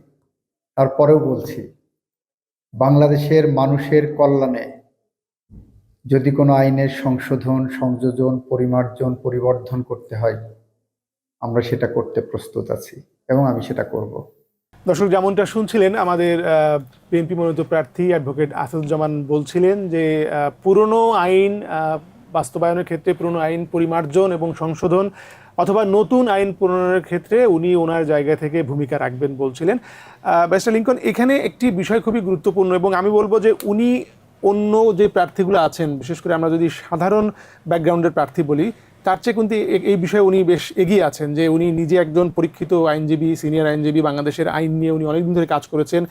[SPEAKER 3] তারপরেও বলছি, বাংলাদেশের মানুষের কল্যাণে যদি কোনো আইনের সংশোধন, সংযোজন, পরিমার্জন, পরিবর্ধন করতে হয়, আমরা সেটা করতে প্রস্তুত আছি এবং আমি সেটা করব।
[SPEAKER 1] দর্শক যেমনটা শুনছিলেন, আমাদের বিএনপি মনোনীত প্রার্থী অ্যাডভোকেট আসাদুজ্জামান বলছিলেন যে পুরনো আইন বাস্তবায়নের ক্ষেত্রে, পুরনো আইন পরিমার্জন এবং সংশোধন অথবা নতুন আইন প্রণয়নের ক্ষেত্রে উনি ওনার জায়গা থেকে ভূমিকা রাখবেন বলছিলেন। ব্যারিস্টার লিংকন, এখানে একটি বিষয় খুবই গুরুত্বপূর্ণ এবং আমি বলবো যে উনি অন্য যে প্রার্থীগুলো আছেন, বিশেষ করে আমরা যদি সাধারণ ব্যাকগ্রাউন্ডের প্রার্থী বলি, তার চেয়ে কিন্তু এই বিষয়ে উনি বেশ এগিয়ে আছেন, যে উনি নিজে একজন পরীক্ষিত আইনজীবী, সিনিয়র আইনজীবী, বাংলাদেশের আইন নিয়ে উনি অনেকদিন ধরে কাজ করেছেন।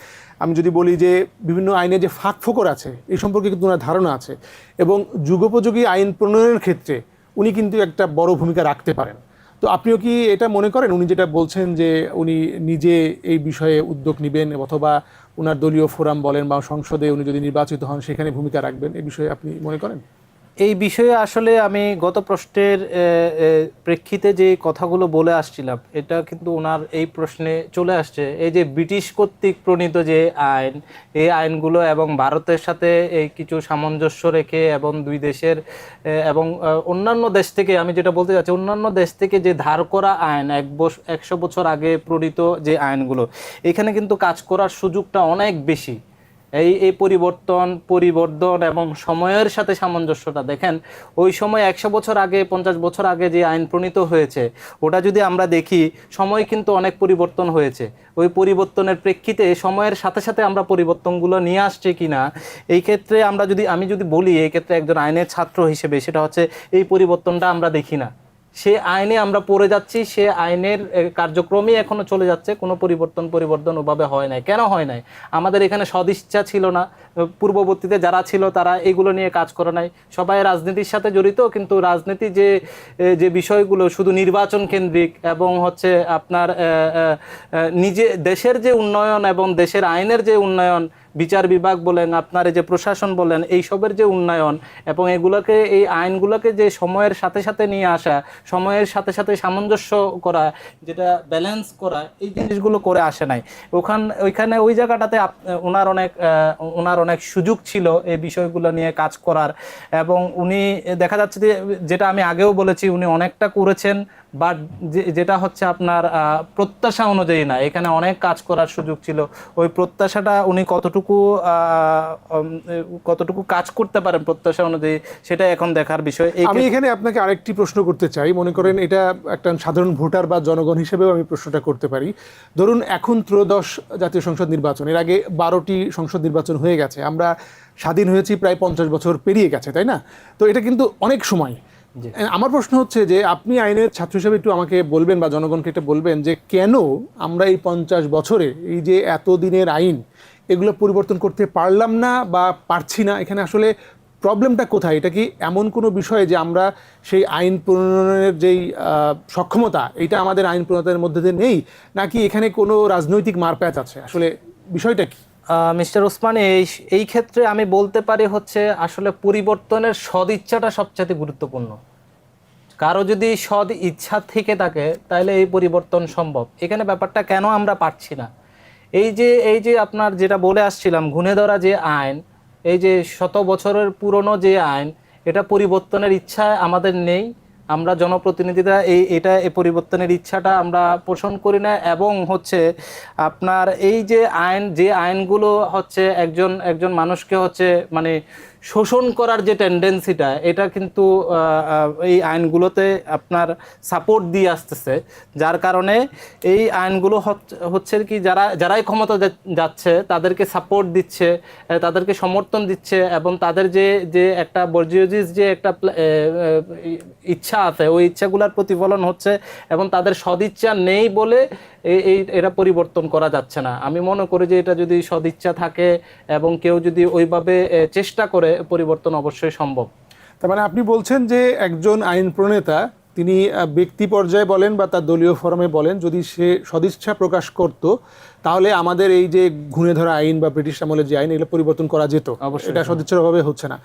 [SPEAKER 1] আমি যদি বলি যে বিভিন্ন আইনে যে ফাঁক ফোকর আছে এই সম্পর্কে কিন্তু ওনার ধারণা আছে, এবং যুগোপযোগী আইন প্রণয়নের ক্ষেত্রে উনি কিন্তু একটা বড় ভূমিকা রাখতে পারেন। তো আপনিও কি এটা মনে করেন, উনি যেটা বলছেন যে উনি নিজে এই বিষয়ে উদ্যোগ নেবেন অথবা ওনার দলীয় ফোরাম বলেন বা সংসদে উনি যদি নির্বাচিত হন সেখানে ভূমিকা রাখবেন, এই বিষয়ে আপনি মনে করেন?
[SPEAKER 2] এই বিষয়ে আসলে আমি গত প্রশ্নের প্রেক্ষিতে যে কথাগুলো বলে আসছিলাম, এটা কিন্তু ওনার এই প্রশ্নে চলে আসছে। এই যে ব্রিটিশ কর্তৃক প্রণীত যে আইন, এই আইনগুলো এবং ভারতের সাথে এই কিছু সামঞ্জস্য রেখে এবং দুই দেশের এবং অন্যান্য দেশ থেকে, আমি যেটা বলতে চাচ্ছি, অন্যান্য দেশ থেকে যে ধার করা আইন 100 বছর আগে প্রণীত যে আইনগুলো, এখানে কিন্তু কাজ করার সুযোগটা অনেক বেশি। এই এই পরিবর্তন এবং সময়ের সাথে সামঞ্জস্যটা দেখেন, ওই সময় 100 বছর আগে 50 বছর আগে যে আইন প্রণীত হয়েছে, ওটা যদি আমরা দেখি, সময় কিন্তু অনেক পরিবর্তন হয়েছে। ওই পরিবর্তনের প্রেক্ষিতে সময়ের সাথে সাথে আমরা পরিবর্তনগুলো নিয়ে আসছি কিনা, এই ক্ষেত্রে আমি যদি বলি, এই ক্ষেত্রে একজন আইনের ছাত্র হিসেবে, সেটা হচ্ছে এই পরিবর্তনটা আমরা দেখি না। সে আইনে আমরা পড়ে যাচ্ছি, সে আইনের কার্যক্রমই এখনো চলে যাচ্ছে, কোনো পরিবর্তন ওভাবে হয় নাই। কেন হয় নাই? আমাদের এখানে সদিচ্ছা ছিল না। পূর্ববর্তীতে যারা ছিল তারা এগুলো নিয়ে কাজ করে নাই। সবাই রাজনীতির সাথে জড়িত, কিন্তু রাজনীতি যে বিষয়গুলো শুধু নির্বাচন কেন্দ্রিক এবং হচ্ছে আপনার নিজে দেশের যে উন্নয়ন এবং দেশের আইনের যে উন্নয়ন, বিচার বিভাগ বলেন, আপনার এই যে প্রশাসন বলেন, এইসবের যে উন্নয়ন এবং এগুলোকে, এই আইনগুলোকে যে সময়ের সাথে সাথে নিয়ে আসা, সময়ের সাথে সাথে সামঞ্জস্য করা, যেটা ব্যালেন্স করা, এই জিনিসগুলো করে আসে নাই। ওইখানে ওই জায়গাটাতে ওনার অনেক সুযোগ ছিল এই বিষয়গুলো নিয়ে কাজ করার। এবং উনি দেখা যাচ্ছে যে, যেটা আমি আগেও বলেছি, উনি অনেকটা করেছেন, বাট যেটা হচ্ছে আপনার প্রত্যাশা অনুযায়ী না। এখানে অনেক কাজ করার সুযোগ ছিল। ওই প্রত্যাশাটা উনি কতটুকু কাজ করতে পারেন প্রত্যাশা অনুযায়ী, সেটা এখন দেখার বিষয়।
[SPEAKER 1] আমি এখানে আপনাকে আরেকটি প্রশ্ন করতে চাই। মনে করেন এটা একটা সাধারণ ভোটার বা জনগণ হিসেবেও আমি প্রশ্নটা করতে পারি। ধরুন এখন ত্রয়োদশ জাতীয় সংসদ নির্বাচন, এর আগে 12টি সংসদ নির্বাচন হয়ে গেছে, আমরা স্বাধীন হয়েছি প্রায় 50 বছর পেরিয়ে গেছে, তাই না? তো এটা কিন্তু অনেক সময়। আমার প্রশ্ন হচ্ছে যে, আপনি আইনের ছাত্র হিসেবে একটু আমাকে বলবেন বা জনগণকে এটা বলবেন যে, কেন আমরা এই 50 বছরে এই যে এতদিনের আইন, এগুলো পরিবর্তন করতে পারলাম না বা পারছি না? এখানে আসলে প্রবলেমটা কোথায়? এটা কি এমন কোনো বিষয় যে আমরা সেই আইন প্রণয়নের যেই সক্ষমতা, এটা আমাদের আইন প্রণয়নের মধ্যে দিয়ে নেই, নাকি এখানে কোনো রাজনৈতিক মারপ্যাচ আছে? আসলে বিষয়টা কি?
[SPEAKER 2] মিস্টার ওসমান, এই ক্ষেত্রে আমি বলতে পারি হচ্ছে, আসলে পরিবর্তনের সদিচ্ছাটা সবচেয়ে গুরুত্বপূর্ণ। কারো যদি সদ ইচ্ছা থেকে থাকে, তাহলে এই পরিবর্তন সম্ভব। এখানে ব্যাপারটা কেন আমরা পারছি না, এই যে আপনার যেটা বলে আসছিলাম, ঘুণে ধরা যে আইন, এই যে 100 বছরের পুরনো যে আইন, এটা পরিবর্তনের ইচ্ছা আমাদের নেই। আমরা জনপ্রতিনিধিরা এই পরিবর্তনের ইচ্ছাটা আমরা পোষণ করি না। এবং হচ্ছে আপনার এই যে আইনগুলো হচ্ছে একজন মানুষকে হচ্ছে মানে শোষণ করার যে টেন্ডেন্সিটা, এটা কিন্তু এই আইনগুলোতে আপনার সাপোর্ট দিয়ে আসতেছে। যার কারণে এই আইনগুলো হচ্ছে কি, যারাই ক্ষমতা যাচ্ছে তাদেরকে সাপোর্ট দিচ্ছে, তাদেরকে সমর্থন দিচ্ছে, এবং তাদের যে একটা বর্জিওজিস যে একটা ইচ্ছা আছে, ওই ইচ্ছাগুলোর প্রতিফলন হচ্ছে। এবং তাদের সদিচ্ছা নেই বলে এটা পরিবর্তন করা যাচ্ছে না। আমি মনে করি যে, এটা যদি সদিচ্ছা থাকে এবং কেউ যদি ওইভাবে চেষ্টা করে, পরিবর্তন অবশ্যই সম্ভব।
[SPEAKER 1] তার মানে আপনি বলছেন যে, একজন আইন প্রণেতা তিনি ব্যক্তি পর্যায়ে বলেন বা তার দলীয় ফরমে বলেন, যদি সে সদিচ্ছা প্রকাশ করত, তাহলে আমাদের এই যে ঘুণে ধরা আইন বা ব্রিটিশ আমলের যে আইন, এগুলো পরিবর্তন করা যেত। এটা সদিচ্ছার অভাবে হচ্ছে না।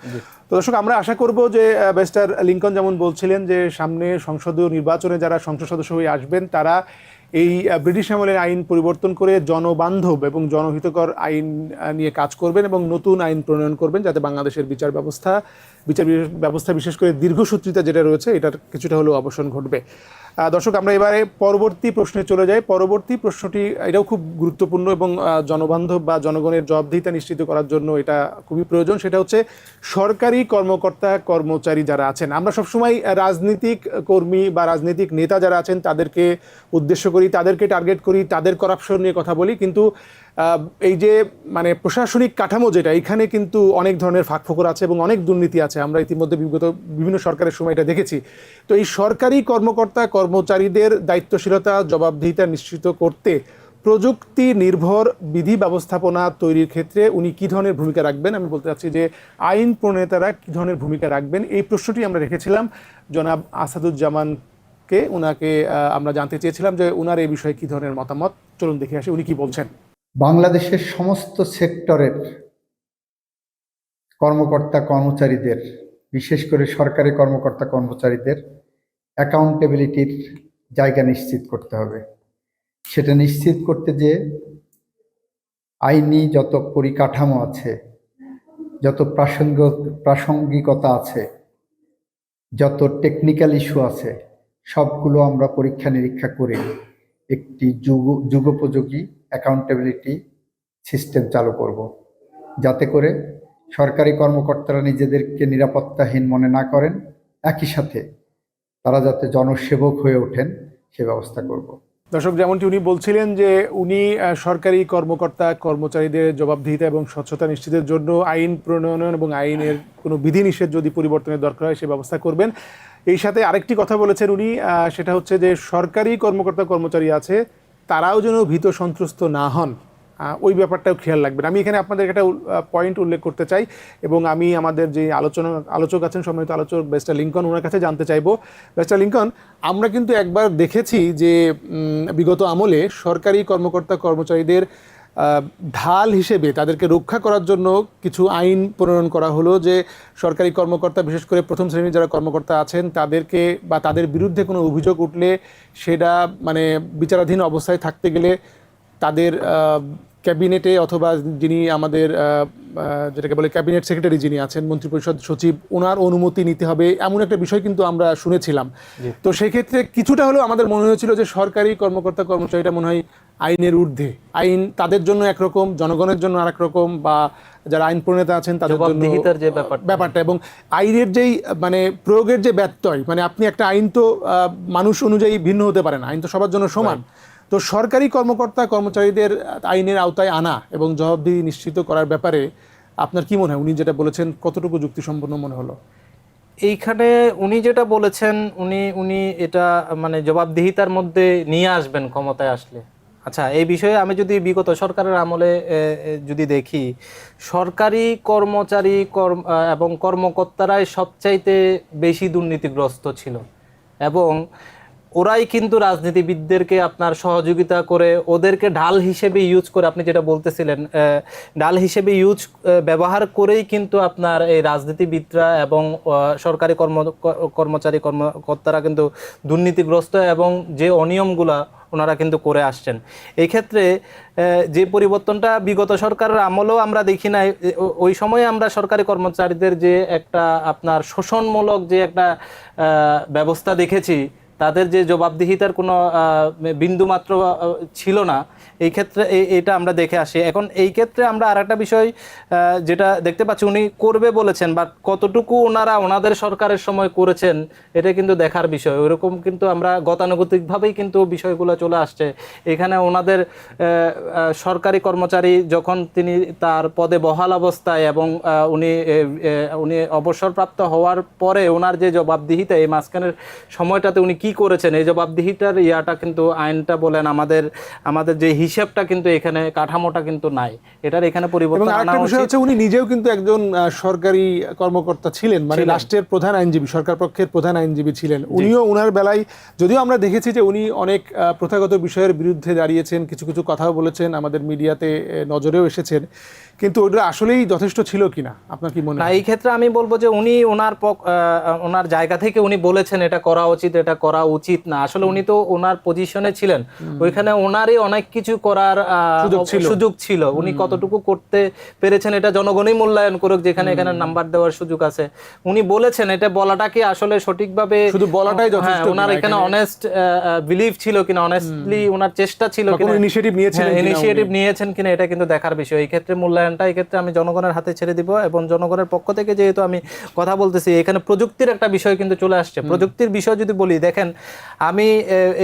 [SPEAKER 1] তো দর্শক, আমরা আশা করব যে ব্যারিস্টার লিংকন যেমন বলছিলেন যে, সামনে সংসদীয় নির্বাচনে যারা সংসদ সদস্য হয়ে আসবেন, তারা এই ব্রিটিশ আমলের আইন পরিবর্তন করে জনবান্ধব এবং জনহিতকর আইন নিয়ে কাজ করবেন এবং নতুন আইন প্রণয়ন করবেন, যাতে বাংলাদেশের বিচার ব্যবস্থা বিশেষ করে দীর্ঘসূত্রিতা যেটা রয়েছে, এটার কিছুটা হলেও অবসান ঘটবে। দর্শক, আমরা এবারে পরবর্তী প্রশ্নে চলে যাই। পরবর্তী প্রশ্নটি এটাও খুব গুরুত্বপূর্ণ এবং জনবান্ধব বা জনগণের জবাবদিহিতা নিশ্চিত করার জন্য এটা খুবই প্রয়োজন। সেটা হচ্ছে, সরকারি কর্মকর্তা কর্মচারী যারা আছেন, আমরা সবসময় রাজনৈতিক কর্মী বা রাজনৈতিক নেতা যারা আছেন তাদেরকে উদ্দেশ্য করি, তাদেরকে টার্গেট করি, তাদের করাপশন নিয়ে কথা বলি, কিন্তু এই যে মানে প্রশাসনিক কাঠামো যেটা, এখানে কিন্তু অনেক ধরনের ফাঁকফোকর আছে এবং অনেক দুর্নীতি আছে। আমরা ইতিমধ্যে বিগত বিভিন্ন সরকারের সময় এটা দেখেছি। তো এই সরকারি কর্মকর্তা কর্মচারীদের দায়িত্বশীলতা, জবাবদিহিতা নিশ্চিত করতে প্রযুক্তি নির্ভর বিধি ব্যবস্থাপনা তৈরির ক্ষেত্রে উনি কী ধরনের ভূমিকা রাখবেন? আমি বলতে চাচ্ছি যে, আইন প্রণেতারা কী ধরনের ভূমিকা রাখবেন, এই প্রশ্নটি আমরা রেখেছিলাম জনাব আসাদুজ্জামানকে। ওনাকে আমরা জানতে চেয়েছিলাম যে, ওনার এই বিষয়ে কী ধরনের মতামত। চলুন দেখে আসি উনি কি বলছেন।
[SPEAKER 3] বাংলাদেশের সমস্ত সেক্টরের কর্মকর্তা কর্মচারীদের বিশেষ করে সরকারি কর্মকর্তা কর্মচারীদের অ্যাকাউন্টেবিলিটির জায়গা নিশ্চিত করতে হবে। সেটা নিশ্চিত করতে যে আইনি যত পরিকাঠামো আছে, যত প্রাসঙ্গিকতা আছে, যত টেকনিক্যাল ইস্যু আছে, সবগুলো আমরা পরীক্ষা নিরীক্ষা করে একটি যুগোপযোগী অ্যাকাউন্টেবিলিটি সিস্টেম চালু করব, যাতে করে সরকারি কর্মকর্তারা নিজেদেরকে নিরাপত্তাহীন মনে না করেন, একই সাথে তারা যাতে জনসেবক হয়ে ওঠেন সে ব্যবস্থা করব।
[SPEAKER 1] দর্শক, যেমনটি উনি বলছিলেন যে উনি সরকারি কর্মকর্তা কর্মচারীদের জবাবদিহিতা এবং স্বচ্ছতা নিশ্চিতের জন্য আইন প্রণয়ন এবং আইনের কোনো বিধিনিষেধ যদি পরিবর্তনের দরকার হয় সে ব্যবস্থা করবেন। এই সাথে আরেকটি কথা বলেছেন উনি, সেটা হচ্ছে যে সরকারি কর্মকর্তা কর্মচারী আছে তারাও যেন ভীত সন্ত্রস্ত না হন, ওই ব্যাপারটাও খেয়াল রাখবেন। আমি এখানে আপনাদের একটা পয়েন্ট উল্লেখ করতে চাই এবং আমি আমাদের যে আলোচক আছেন, সম্মানিত আলোচক ব্যারিস্টার লিংকন, ওনার কাছে জানতে চাইবো। ব্যারিস্টার লিংকন, আমরা কিন্তু একবার দেখেছি যে বিগত আমলে সরকারি কর্মকর্তা কর্মচারীদের ঢাল হিসেবে তাদেরকে রক্ষা করার জন্য কিছু আইন প্রণয়ন করা হলো, যে সরকারি কর্মকর্তা বিশেষ করে প্রথম শ্রেণীর যারা কর্মকর্তা আছেন তাদেরকে বা তাদের বিরুদ্ধে কোনো অভিযোগ উঠলে সেটা মানে বিচারাধীন অবস্থায় থাকতে গেলে তাদের ক্যাবিনেটে অথবা যিনি আমাদের যেটাকে বলে ক্যাবিনেট সেক্রেটারি যিনি আছেন, মন্ত্রিপরিষদ সচিব, ওনার অনুমতি নিতে হবে, এমন একটা বিষয় কিন্তু আমরা শুনেছিলাম। তো সেই ক্ষেত্রে কিছুটা হলেও আমাদের মনে হয়েছিল যে সরকারি কর্মকর্তা কর্মচারীরা মনে হয় আইনের ঊর্ধ্বে, আইন তাদের জন্য একরকম, জনগণের জন্য আরেক রকম, বা যারা আইন প্রণেতা আছেন তাদের জন্য
[SPEAKER 2] যে ব্যাপারটা,
[SPEAKER 1] এবং আইনের যেই মানে প্রয়োগের যে ব্যত্যয়, মানে আপনি একটা আইন তো মানুষ অনুযায়ী ভিন্ন হতে পারে না, আইন তো সবার জন্য সমান। তো সরকারি কর্মকর্তা কর্মচারীদের আইনের আওতায় আনা এবং জবাবদিহি নিশ্চিত করার ব্যাপারে আপনার কি মনে হয়, উনি যেটা বলেছেন কতটুকু যুক্তিসম্পন্ন মনে হলো?
[SPEAKER 2] এইখানে উনি যেটা বলেছেন, উনি এটা মানে জবাবদিহিতার মধ্যে নিয়ে আসবেন ক্ষমতায় আসলে। আচ্ছা, এই বিষয়ে আমি যদি বিগত সরকারের আমলে যদি দেখি, সরকারি কর্মচারী এবং কর্মকর্তারাই সবচাইতে বেশি দুর্নীতিগ্রস্ত ছিল এবং ওরাই কিন্তু রাজনীতিবিদদেরকে আপনার সহযোগিতা করে, ওদেরকে ঢাল হিসেবে ইউজ করে, আপনি যেটা বলতেছিলেন ঢাল হিসেবে ব্যবহার করেই কিন্তু আপনার এই রাজনীতিবিদরা এবং সরকারি কর্মচারী কর্মকর্তারা কিন্তু দুর্নীতিগ্রস্ত এবং যে অনিয়মগুলা ওনারা কিন্তু করে আসছেন। এই ক্ষেত্রে যে পরিবর্তনটা বিগত সরকারের আমলেও আমরা দেখি নাই, ওই সময়ে আমরা সরকারি কর্মচারীদের যে একটা আপনার শোষণমূলক যে একটা ব্যবস্থা দেখেছি, তাদের যে জবাবদিহিতার কোনো বিন্দুমাত্র ছিল না, এই ক্ষেত্রে এটা আমরা দেখে আসি। এখন এই ক্ষেত্রে আমরা আরেকটা বিষয় যেটা দেখতে পাচ্ছি, উনি করবে বলেছেন, বাট কতটুকু ওনারা ওনাদের সরকারের সময় করেছেন এটা কিন্তু দেখার বিষয়। ওইরকম কিন্তু আমরা গতানুগতিকভাবেই কিন্তু বিষয়গুলো চলে আসছে। এখানে ওনাদের সরকারি কর্মচারী যখন তিনি তার পদে বহাল অবস্থায় এবং উনি অবসরপ্রাপ্ত হওয়ার পরে ওনার যে জবাবদিহিতা, এই মাঝখানের সময়টাতে উনি কি করেছেন, এই জবাবদিহিতার ইয়াটা কিন্তু আইনটা বলেন, আমাদের যে হিসাবটা কিন্তু এখানে কাঠামোটা কিন্তু নাই, এটার এখানে পরিবর্তন আনা উচিত।
[SPEAKER 1] উনি নিজেও কিন্তু একজন সরকারি কর্মকর্তা ছিলেন, মানে রাষ্ট্রের প্রধান আইনজীবী, সরকার পক্ষের প্রধান আইনজীবী ছিলেন। উনিও ওনার বেলায়, যদিও আমরা দেখেছি যে উনি অনেক প্রথাগত বিষয়ের বিরুদ্ধে দাঁড়িয়েছেন, কিছু কিছু কথাও বলেছেন, আমাদের মিডিয়াতে নজরেও এসেছেন, কিন্তু ওটা আসলেই যথেষ্ট ছিল কিনা আপনার কি মনে হয়?
[SPEAKER 2] এই ক্ষেত্রে আমি বলবো যে উনি ওনার জায়গা থেকে উনি বলেছেন এটা করা উচিত, এটা করা উচিত না। আসলে উনি তো ওনার পজিশনে ছিলেন, ওইখানে ওনারই অনেক কিছু করার সুযোগ ছিল। উনি কতটুকু করতে পেরেছেন এটা জনগণই মূল্যায়ন করুক, যেখানে এখানে নাম্বার দেওয়ার সুযোগ আছে। উনি বলেছেন, এটা বলাটা কি আসলে সঠিকভাবে,
[SPEAKER 1] শুধু বলাটাই যথেষ্ট?
[SPEAKER 2] ওনার এখানে অনেস্ট বিলিভ ছিল কিনা, অনেস্টলি ওনার চেষ্টা ছিল কিনা, ইনিশিয়েটিভ নিয়েছেন কিনা, এটা কিন্তু দেখার বিষয়। এই ক্ষেত্রে মূল্যায়নটা এই ক্ষেত্রে আমি জনগণের হাতে ছেড়ে দিব। এবং জনগণের পক্ষ থেকে যেহেতু আমি কথা বলতেছি, এখানে প্রযুক্তির একটা বিষয় কিন্তু চলে আসছে। প্রযুক্তির বিষয় যদি বলি, দেখেন আমি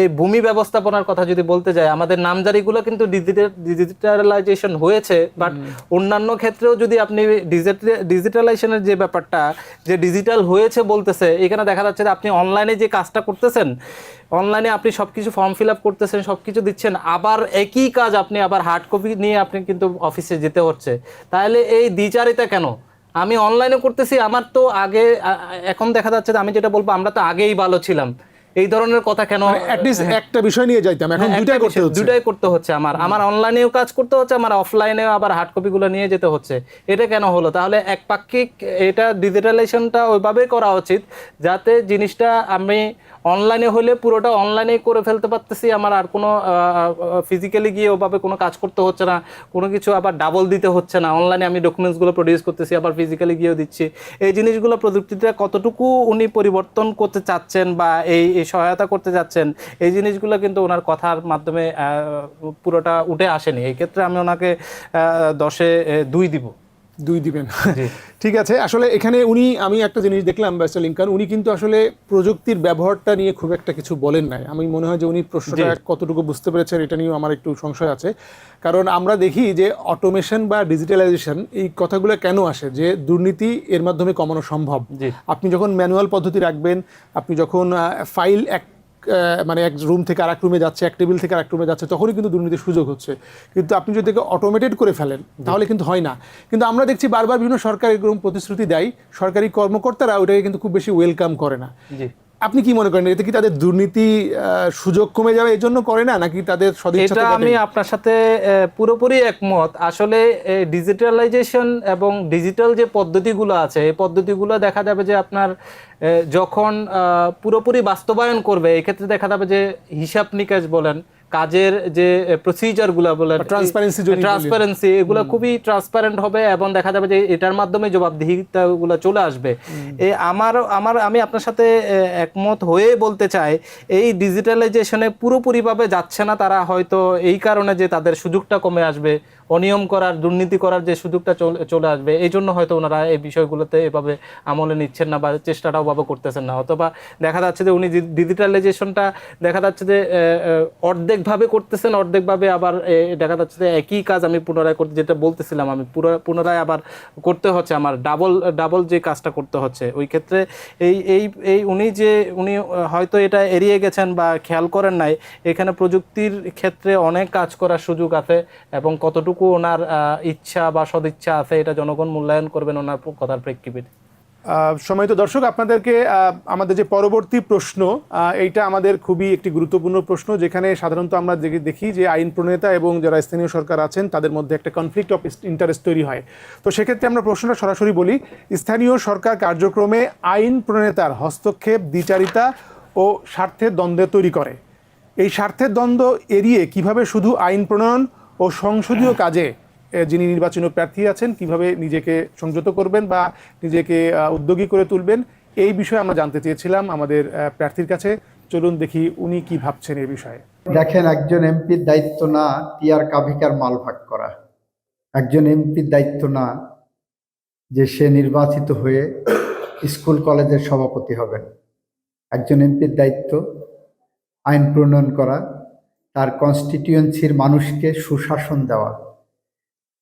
[SPEAKER 2] এই ভূমি ব্যবস্থাপনার কথা যদি বলতে যাই, আমাদের নামজারিগুলো কিন্তু ডিজিটালাইজেশন হয়েছে, বাট অন্যান্য ক্ষেত্রেও যদি আপনি ডিজিটালাইজেশনের যে ব্যাপারটা, যে ডিজিটাল হয়েছে বলতেছে, এখানে দেখা যাচ্ছে যে আপনি অনলাইনে যে কাজটা করতেছেন, অনলাইনে আপনি সবকিছু ফর্ম ফিল আপ করতেছেন, সবকিছু দিচ্ছেন, আবার একই কাজ আপনি আবার হার্ড কপি নিয়ে আপনি কিন্তু অফিসে যেতে হচ্ছে। তাহলে এই দ্বিচারিতা কেন? আমি অনলাইনে করতেছি, আমার তো আগে, এখন দেখা যাচ্ছে যে আমি যেটা বলবো, আমরা তো আগেই ভালো ছিলাম। এই ধরনের কথা কেন?
[SPEAKER 1] অ্যাটলিস্ট একটা বিষয় নিয়ে যাইতাম, এখন দুইটাই করতে হচ্ছে।
[SPEAKER 2] দুটাই করতে হচ্ছে, আমার অনলাইনেও কাজ করতে হচ্ছে, আমার অফলাইনেও আবার হার্ড কপিগুলো নিয়ে যেতে হচ্ছে। এটা কেন হলো? তাহলে একপাক্ষিক এটা ডিজিটালাইজেশনটা ওইভাবে করা উচিত যাতে জিনিসটা আমি অনলাইনে হলে পুরোটা অনলাইনে করে ফেলতে পারতেছি, আমার আর কোনো ফিজিক্যালি গিয়ে ওভাবে কোনো কাজ করতে হচ্ছে না, কোনো কিছু আবার ডাবল দিতে হচ্ছে না। অনলাইনে আমি ডকুমেন্টসগুলো প্রডিউস করতেছি, আবার ফিজিক্যালি গিয়েও দিচ্ছি। এই জিনিসগুলো প্রযুক্তিটা কতটুকু উনি পরিবর্তন করতে চাচ্ছেন বা এই সহায়তা করতে যাচ্ছেন, এই জিনিসগুলো কিন্তু ওনার কথার মাধ্যমে পুরোটা উঠে আসেনি। এই ক্ষেত্রে আমি ওনাকে 10-এ 2 দিব।
[SPEAKER 1] 2 দিবেন? ঠিক আছে। আসলে এখানে আমি একটা জিনিস দেখলাম ব্যারিস্টার লিংকন, উনি কিন্তু আসলে প্রযুক্তির ব্যবহারটা নিয়ে খুব একটা কিছু বলেন নাই। আমি মনে হয় যে উনি প্রশ্নটা কতটুকু বুঝতে পেরেছেন এটা নিয়েও আমার একটু সংশয় আছে। কারণ আমরা দেখি যে অটোমেশন বা ডিজিটালাইজেশন এই কথাগুলো কেন আসে, যে দুর্নীতি এর মাধ্যমে কমানো সম্ভব। আপনি যখন ম্যানুয়াল পদ্ধতি রাখবেন, আপনি যখন ফাইল মানে এক রুম থেকে আরেক রুমে যাচ্ছে, এক টেবিল থেকে আরেক রুমে যাচ্ছে, তখনই কিন্তু দুর্নীতির সুযোগ হচ্ছে। কিন্তু আপনি যদি অটোমেটেড করে ফেলেন তাহলে কিন্তু হয় না। কিন্তু আমরা দেখছি বারবার বিভিন্ন সরকার এরকম প্রতিশ্রুতি দেয়, সরকারি কর্মকর্তারা ওটাকে কিন্তু খুব বেশি ওয়েলকাম করে না। আপনি কি মনে করেন, এতে কি তাদের দুর্নীতি সুযোগ কমে যাবে এই জন্য করে না, নাকি তাদের সদিচ্ছা?
[SPEAKER 2] এটা আমি আপনার সাথে পুরোপুরি একমত। আসলে ডিজিটালাইজেশন এবং ডিজিটাল যে পদ্ধতিগুলো আছে, এই পদ্ধতিগুলো দেখা যাবে যে আপনার যখন পুরোপুরি বাস্তবায়ন করবে, এক্ষেত্রে দেখা যাবে যে হিসাব নিকাশ বলেন, কাজের যে প্রসিজারগুলো বলেন, ট্রান্সপারেন্সি, এগুলো খুবই ট্রান্সপারেন্ট হবে এবং দেখা যাবে যে এটার মাধ্যমে জবাবদিহিতাগুলো চলে আসবে। আমি আপনার সাথে একমত হয়ে বলতে চাই, এই ডিজিটালাইজেশনে পুরোপুরিভাবে যাচ্ছে না তারা, হয়তো এই কারণে যে তাদের সুযোগটা কমে আসবে, অনিয়ম করার, দুর্নীতি করার যে সুযোগটা চলে আসবে, এই জন্য হয়তো ওনারা এই বিষয়গুলোতে এভাবে আমলে নিচ্ছেন না বা চেষ্টাটাও ভাবে করতেছেন না। অথবা দেখা যাচ্ছে যে উনি ডিজিটালাইজেশনটা দেখা যাচ্ছে যে অর্ধেকভাবে করতেছেন, অর্ধেকভাবে আবার দেখা যাচ্ছে যে একই কাজ আমি পুনরায় করতে, যেটা বলতেছিলাম আমি, পুনরায় আবার করতে হচ্ছে, আমার ডাবল যে কাজটা করতে হচ্ছে। ওই ক্ষেত্রে এই উনি হয়তো এটা এড়িয়ে গেছেন বা খেয়াল করেন নাই, এখানে প্রযুক্তির ক্ষেত্রে অনেক কাজ করার সুযোগ আছে এবং কতটুকু ওনার ইচ্ছা বা সদিচ্ছা আছে এটা জনগণ মূল্যায়ন করবেন ওনার কথার প্রেক্ষিতে।
[SPEAKER 1] সম্মানিত দর্শক, আপনাদেরকে আমাদের যে পরবর্তী প্রশ্ন, এইটা আমাদের খুবই একটি গুরুত্বপূর্ণ প্রশ্ন, যেখানে সাধারণত আমরা দেখি যে আইন প্রণেতা এবং যারা স্থানীয় সরকার আছেন তাদের মধ্যে একটা কনফ্লিক্ট অফ ইন্টারেস্ট তৈরি হয়। তো সেক্ষেত্রে আমরা প্রশ্নটা সরাসরি বলি, স্থানীয় সরকার কার্যক্রমে আইন প্রণেতার হস্তক্ষেপ দ্বিচারিতা ও স্বার্থের দ্বন্দ্ব তৈরি করে। এই স্বার্থের দ্বন্দ্ব এড়িয়ে কিভাবে শুধু আইন প্রণয়ন ও সংসদীয় কাজে যিনি নির্বাচনী প্রার্থী আছেন কিভাবে নিজেকে সংযত করবেন বা নিজেকে উদ্যোগী করে তুলবেন, এই বিষয়ে আমরা জানতে চেয়েছিলাম আমাদের প্রার্থীর কাছে। চলুন দেখি উনি কি ভাবছেন এই বিষয়ে।
[SPEAKER 3] দেখেন, একজন এমপির দায়িত্ব না টিআর কাভিকার মাল ভাগ করা। একজন এমপির দায়িত্ব না যে সে নির্বাচিত হয়ে স্কুল কলেজের সভাপতি হবেন। একজন এমপির দায়িত্ব আইন প্রণয়ন করা, তার কনস্টিটিউয়েন্সির মানুষকে সুশাসন দেওয়া,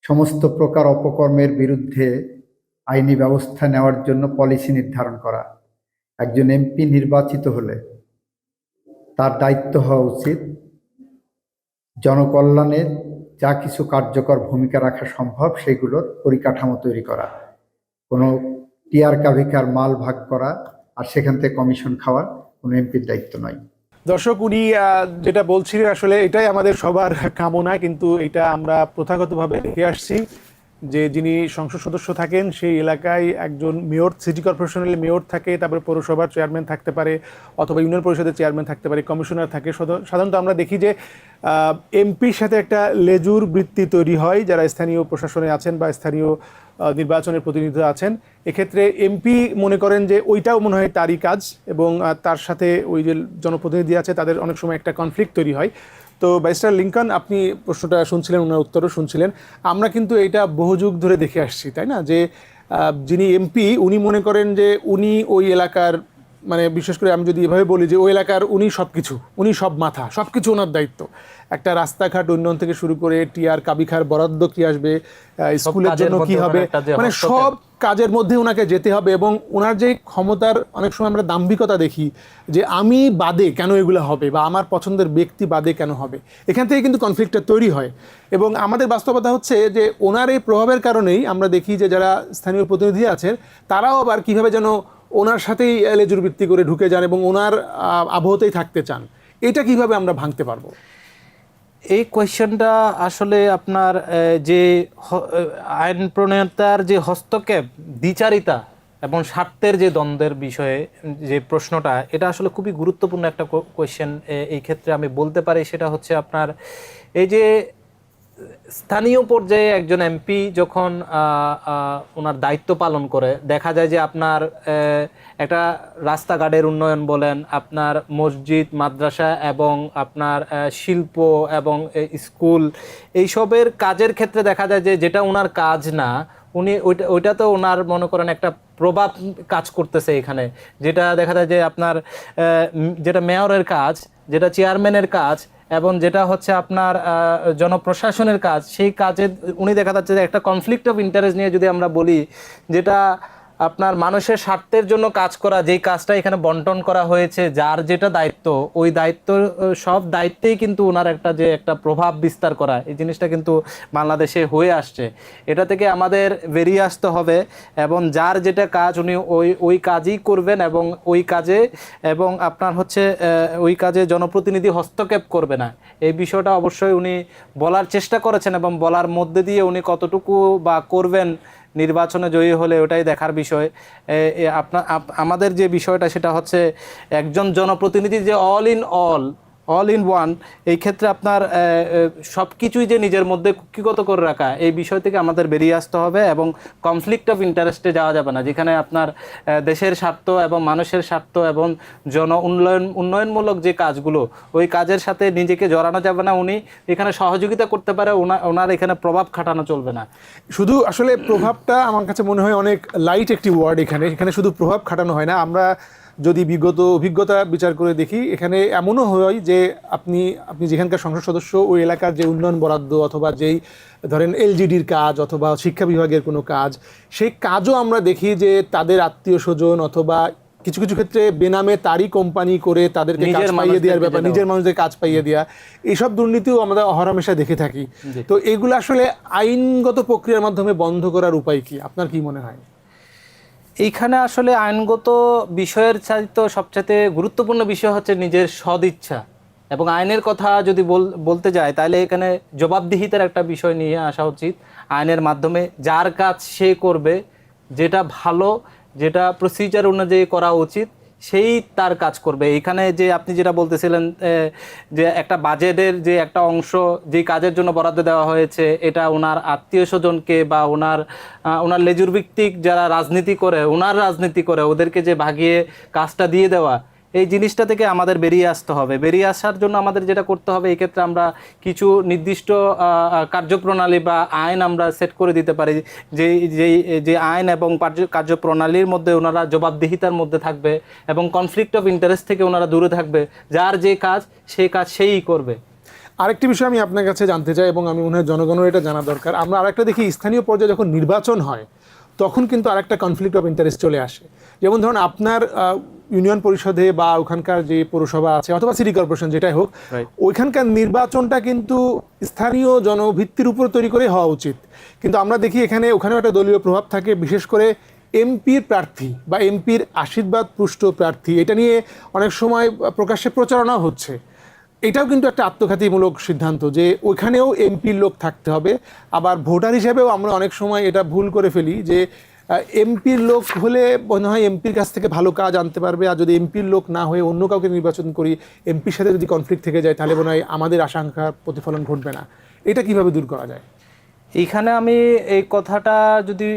[SPEAKER 3] সমস্ত প্রকার অপকর্মের বিরুদ্ধে আইনি ব্যবস্থা নেওয়ার জন্য পলিসি নির্ধারণ করা। একজন এমপি নির্বাচিত হলে তার দায়িত্ব হওয়া উচিত জনকল্যাণে যা কিছু কার্যকর ভূমিকা রাখা সম্ভব সেগুলোর পরিকাঠামো তৈরি করা, কোনো টিআর কাভিকার মাল ভাগ করা আর সেখান থেকে কমিশন খাওয়া কোনো এমপির দায়িত্ব নয়।
[SPEAKER 1] দর্শক, উনি যেটা বলছিলেন আসলে এটাই আমাদের সবার কামনা, কিন্তু এটা আমরা প্রথাগতভাবে দেখে আসছি যে যিনি সংসদ সদস্য থাকেন সেই এলাকায় একজন মেয়র, সিটি কর্পোরেশনের মেয়র থাকে, তারপরে পৌরসভার চেয়ারম্যান থাকতে পারে অথবা ইউনিয়ন পরিষদের চেয়ারম্যান থাকতে পারে, কমিশনার থাকে। সাধারণত আমরা দেখি যে এমপির সাথে একটা লেজুর বৃত্তি তৈরি হয় যারা স্থানীয় প্রশাসনে আছেন বা স্থানীয় নির্বাচনের প্রতিনিধি আছেন। এক্ষেত্রে এমপি মনে করেন যে ওইটাও মনে হয় তারই কাজ এবং তার সাথে ওই যে জনপ্রতিনিধি আছে তাদের অনেক সময় একটা কনফ্লিক্ট তৈরি হয়। তো ব্যারিস্টার লিংকন, আপনি প্রশ্নটা শুনছিলেন, ওনার উত্তরও শুনছিলেন। আমরা কিন্তু এটা বহু যুগ ধরে দেখে আসছি, তাই না, যে যিনি এমপি উনি মনে করেন যে উনি ওই এলাকার, মানে বিশেষ করে আমি যদি এভাবে বলি যে ওই এলাকার উনি সব কিছু, উনি সব মাথা, সব কিছু ওনার দায়িত্ব। একটা রাস্তাঘাট উন্নয়ন থেকে শুরু করে টিআর কাবিখার বরাদ্দ কি আসবে, স্কুলের জন্য কি হবে, মানে সব কাজের মধ্যে ওনাকে যেতে হবে। এবং ওনার যে ক্ষমতার অনেক সময় আমরা দাম্ভিকতা দেখি যে আমি বাদে কেন এগুলো হবে বা আমার পছন্দের ব্যক্তি বাদে কেন হবে, এখান থেকে কিন্তু কনফ্লিক্টটা তৈরি হয়। এবং আমাদের বাস্তবতা হচ্ছে যে ওনার এই প্রভাবের কারণেই আমরা দেখি যে যারা স্থানীয় প্রতিনিধি আছেন তারাও আবার কীভাবে যেন ওনার সাথেই লেজুর বৃত্তি করে ঢুকে যান এবং ওনার আবহতেই থাকতে চান, এটা কিভাবে আমরা ভাঙতে পারবো?
[SPEAKER 2] এই কোয়েশ্চেনটা আসলে আপনার যে আইন প্রণেতার যে হস্তক্ষেপ, দ্বিচারিতা এবং স্বার্থের যে দ্বন্দ্বের বিষয়ে যে প্রশ্নটা, এটা আসলে খুবই গুরুত্বপূর্ণ একটা কোয়েশ্চেন। এই ক্ষেত্রে আমি বলতে পারি সেটা হচ্ছে আপনার এই যে স্থানীয় পর্যায়ে একজন এমপি যখন ওনার দায়িত্ব পালন করে, দেখা যায় যে আপনার একটা রাস্তাঘাটের উন্নয়ন বলেন, আপনার মসজিদ মাদ্রাসা এবং আপনার শিল্প এবং স্কুল, এইসবের কাজের ক্ষেত্রে দেখা যায় যে যেটা ওনার কাজ না, উনি ওইটা তো ওনার মনে করেন একটা প্রভাব কাজ করতেছে এখানে। যেটা দেখা যায় যে আপনার যেটা মেয়রের কাজ, যেটা চেয়ারম্যানের কাজ এবং যেটা হচ্ছে আপনার জনপ্রশাসনের কাজ, সেই কাজে উনি দেখা যাচ্ছে যে একটা কনফ্লিক্ট অফ ইন্টারেস্ট নিয়ে যদি আমরা বলি, যেটা আপনার মানুষের স্বার্থের জন্য কাজ করা, যেই কাজটা এখানে বন্টন করা হয়েছে, যার যেটা দায়িত্ব, ওই দায়িত্ব সব দায়িত্বেই কিন্তু ওনার একটা প্রভাব বিস্তার করা, এই জিনিসটা কিন্তু বাংলাদেশে হয়ে আসছে। এটা থেকে আমাদের বেরিয়ে আসতে হবে এবং যার যেটা কাজ উনি ওই কাজই করবেন এবং ওই কাজে এবং আপনার হচ্ছে ওই কাজে জনপ্রতিনিধি হস্তক্ষেপ করবে না। এই বিষয়টা অবশ্যই উনি বলার চেষ্টা করেছেন এবং বলার মধ্যে দিয়ে উনি কতটুকু বা করবেন নির্বাচনে জয়ী হলে ওটাই দেখার বিষয়। আমাদের যে বিষয়টা সেটা হচ্ছে একজন জনপ্রতিনিধি যে অল ইন ওয়ান, এই ক্ষেত্রে আপনার সব কিছুই যে নিজের মধ্যে কুক্ষিগত করে রাখা, এই বিষয় থেকে আমাদের বেরিয়ে আসতে হবে এবং কনফ্লিক্ট অফ ইন্টারেস্টে যাওয়া যাবে না, যেখানে আপনার দেশের স্বার্থ এবং মানুষের স্বার্থ এবং উন্নয়নমূলক যে কাজগুলো, ওই কাজের সাথে নিজেকে জড়ানো যাবে না। উনি এখানে সহযোগিতা করতে পারে, ওনার এখানে প্রভাব খাটানো চলবে না।
[SPEAKER 1] শুধু আসলে প্রভাবটা আমার কাছে মনে হয় অনেক লাইট একটি ওয়ার্ড। এখানে শুধু প্রভাব খাটানো হয় না। আমরা যদি বিগত অভিজ্ঞতা বিচার করে দেখি, এখানে এমনও হয় যে আপনি যেখানকার সংসদ সদস্য, ওই এলাকার যে উন্নয়ন বরাদ্দ অথবা যেই ধরেন এলজিডির কাজ অথবা শিক্ষা বিভাগের কোনো কাজ, সেই কাজও আমরা দেখি যে তাদের আত্মীয় স্বজন অথবা কিছু কিছু ক্ষেত্রে বেনামে তারই কোম্পানি করে তাদেরকে কাজ পাইয়ে দেওয়ার ব্যাপার, নিজের মানুষদের কাজ পাইয়ে দেওয়া, এইসব দুর্নীতিও আমরা অহরহমেশা দেখে থাকি। তো এগুলো আসলে আইনগত প্রক্রিয়ার মাধ্যমে বন্ধ করার উপায় কি, আপনার কি মনে হয়?
[SPEAKER 2] এইখানে আসলে আইনগত বিষয়ের চাইতে সবচেয়ে গুরুত্বপূর্ণ বিষয় হচ্ছে নিজের সদিচ্ছা। এবং আইনের কথা যদি বলতে যায়, তাহলে এখানে জবাবদিহিতার একটা বিষয় নিয়ে আসা উচিত। আইনের মাধ্যমে যার কাজ সে করবে, যেটা ভালো, যেটা প্রসিজার অনুযায়ী করা উচিত, সেই তার কাজ করবে। এখানে যে আপনি যেটা বলতেছিলেন যে একটা বাজেটের যে একটা অংশ যে কাজের জন্য বরাদ্দ দেওয়া হয়েছে, এটা ওনার আত্মীয় স্বজনকে বা ওনার লেজুর ভিত্তিক যারা রাজনীতি করে ওদেরকে যে ভাগিয়ে কাজটা দিয়ে দেওয়া, এই জিনিসটা থেকে আমাদের বেরিয়ে আসতে হবে। বেরিয়ে আসার জন্য আমাদের যেটা করতে হবে, এই ক্ষেত্রে আমরা কিছু নির্দিষ্ট কার্যপ্রণালী বা আইন আমরা সেট করে দিতে পারি, যে আইন এবং কার্যপ্রণালীর মধ্যে ওনারা জবাবদিহিতার মধ্যে থাকবে এবং কনফ্লিক্ট অফ ইন্টারেস্ট থেকে ওনারা দূরে থাকবে। যার যে কাজ সেই কাজ সেই করবে।
[SPEAKER 1] আরেকটি বিষয় আমি আপনার কাছে জানতে চাই এবং আমি মনে হয় জনগণের এটা জানা দরকার। আমরা আরেকটা দেখি, স্থানীয় পর্যায়ে যখন নির্বাচন হয় তখন কিন্তু আরেকটা কনফ্লিক্ট অফ ইন্টারেস্ট চলে আসে। যেমন ধরুন আপনার ইউনিয়ন পরিষদে বা ওখানকার যে পৌরসভা আছে অথবা সিটি কর্পোরেশন যেটাই হোক, ওইখানকার নির্বাচনটা কিন্তু স্থানীয় জনভিত্তির উপর তৈরি করে হওয়া উচিত। কিন্তু আমরা দেখি ওখানেও একটা দলীয় প্রভাব থাকে, বিশেষ করে এমপির প্রার্থী বা এমপির আশীর্বাদ পুষ্ট প্রার্থী, এটা নিয়ে অনেক সময় প্রকাশ্যে প্রচারণা হচ্ছে। এটাও কিন্তু একটা আত্মঘাতীমূলক সিদ্ধান্ত যে ওইখানেও এমপির লোক থাকতে হবে। আবার ভোটার হিসেবেও আমরা অনেক সময় এটা ভুল করে ফেলি যে এমপির লোক হলে মনে হয় এমপির কাছ থেকে ভালো কাজ আনতে পারবে, আর যদি এমপির লোক না হয়ে অন্য কাউকে নির্বাচন করি, এমপির সাথে যদি কনফ্লিক্ট থেকে যায়, তাহলে মনে হয় আমাদের আশঙ্কার প্রতিফলন ঘটবে না। এটা কিভাবে দূর করা যায়?
[SPEAKER 2] এইখানে আমি এই কথাটা যদি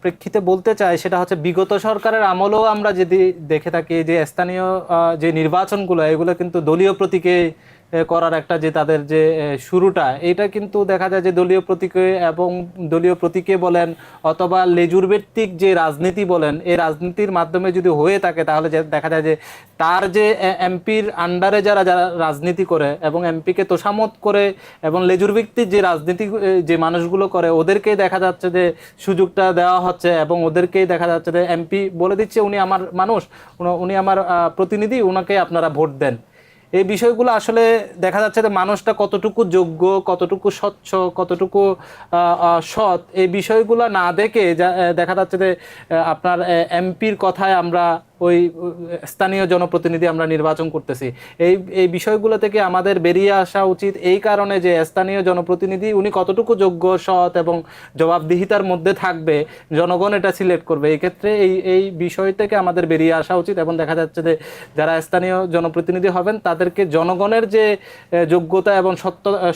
[SPEAKER 2] প্রেক্ষিতে বলতে চাই, সেটা হচ্ছে বিগত সরকারের আমলেও আমরা যদি দেখে থাকি যে স্থানীয় যে নির্বাচনগুলো, এগুলো কিন্তু দলীয় প্রতীকে করার একটা যে তাদের যে শুরুটা, এটা কিন্তু দেখা যায় যে দলীয় প্রতীকে বলেন অথবা লেজুর ভিত্তিক যে রাজনীতি বলেন, এই রাজনীতির মাধ্যমে যদি হয়ে থাকে, তাহলে দেখা যায় যে তার যে এমপির আন্ডারে যারা রাজনীতি করে এবং এমপিকে তোষামত করে এবং লেজুর ভিত্তিক যে রাজনীতি যে মানুষগুলো করে, ওদেরকেই দেখা যাচ্ছে যে সুযোগটা দেওয়া হচ্ছে এবং ওদেরকেই দেখা যাচ্ছে যে এমপি বলে দিচ্ছে উনি আমার মানুষ, উনি আমার প্রতিনিধি, ওনাকে আপনারা ভোট দেন। এই বিষয়গুলো আসলে দেখা যাচ্ছে যে মানুষটা কতটুকু যোগ্য, কতটুকু স্বচ্ছ, কতটুকু সৎ, এই বিষয়গুলো না দেখে দেখা যাচ্ছে যে আপনার এমপির কথায় আমরা ওই স্থানীয় জনপ্রতিনিধি আমরা নির্বাচন করতেছি। এই বিষয়গুলো থেকে আমাদের বেরিয়ে আসা উচিত, এই কারণে যে স্থানীয় জনপ্রতিনিধি উনি কতটুকু যোগ্য, সৎ এবং জবাবদিহিতার মধ্যে থাকবে, জনগণ এটা সিলেক্ট করবে। এই ক্ষেত্রে এই বিষয় থেকে আমাদের বেরিয়ে আসা উচিত এবং দেখা যাচ্ছে যে যারা স্থানীয় জনপ্রতিনিধি হবেন তাদেরকে জনগণের যে যোগ্যতা এবং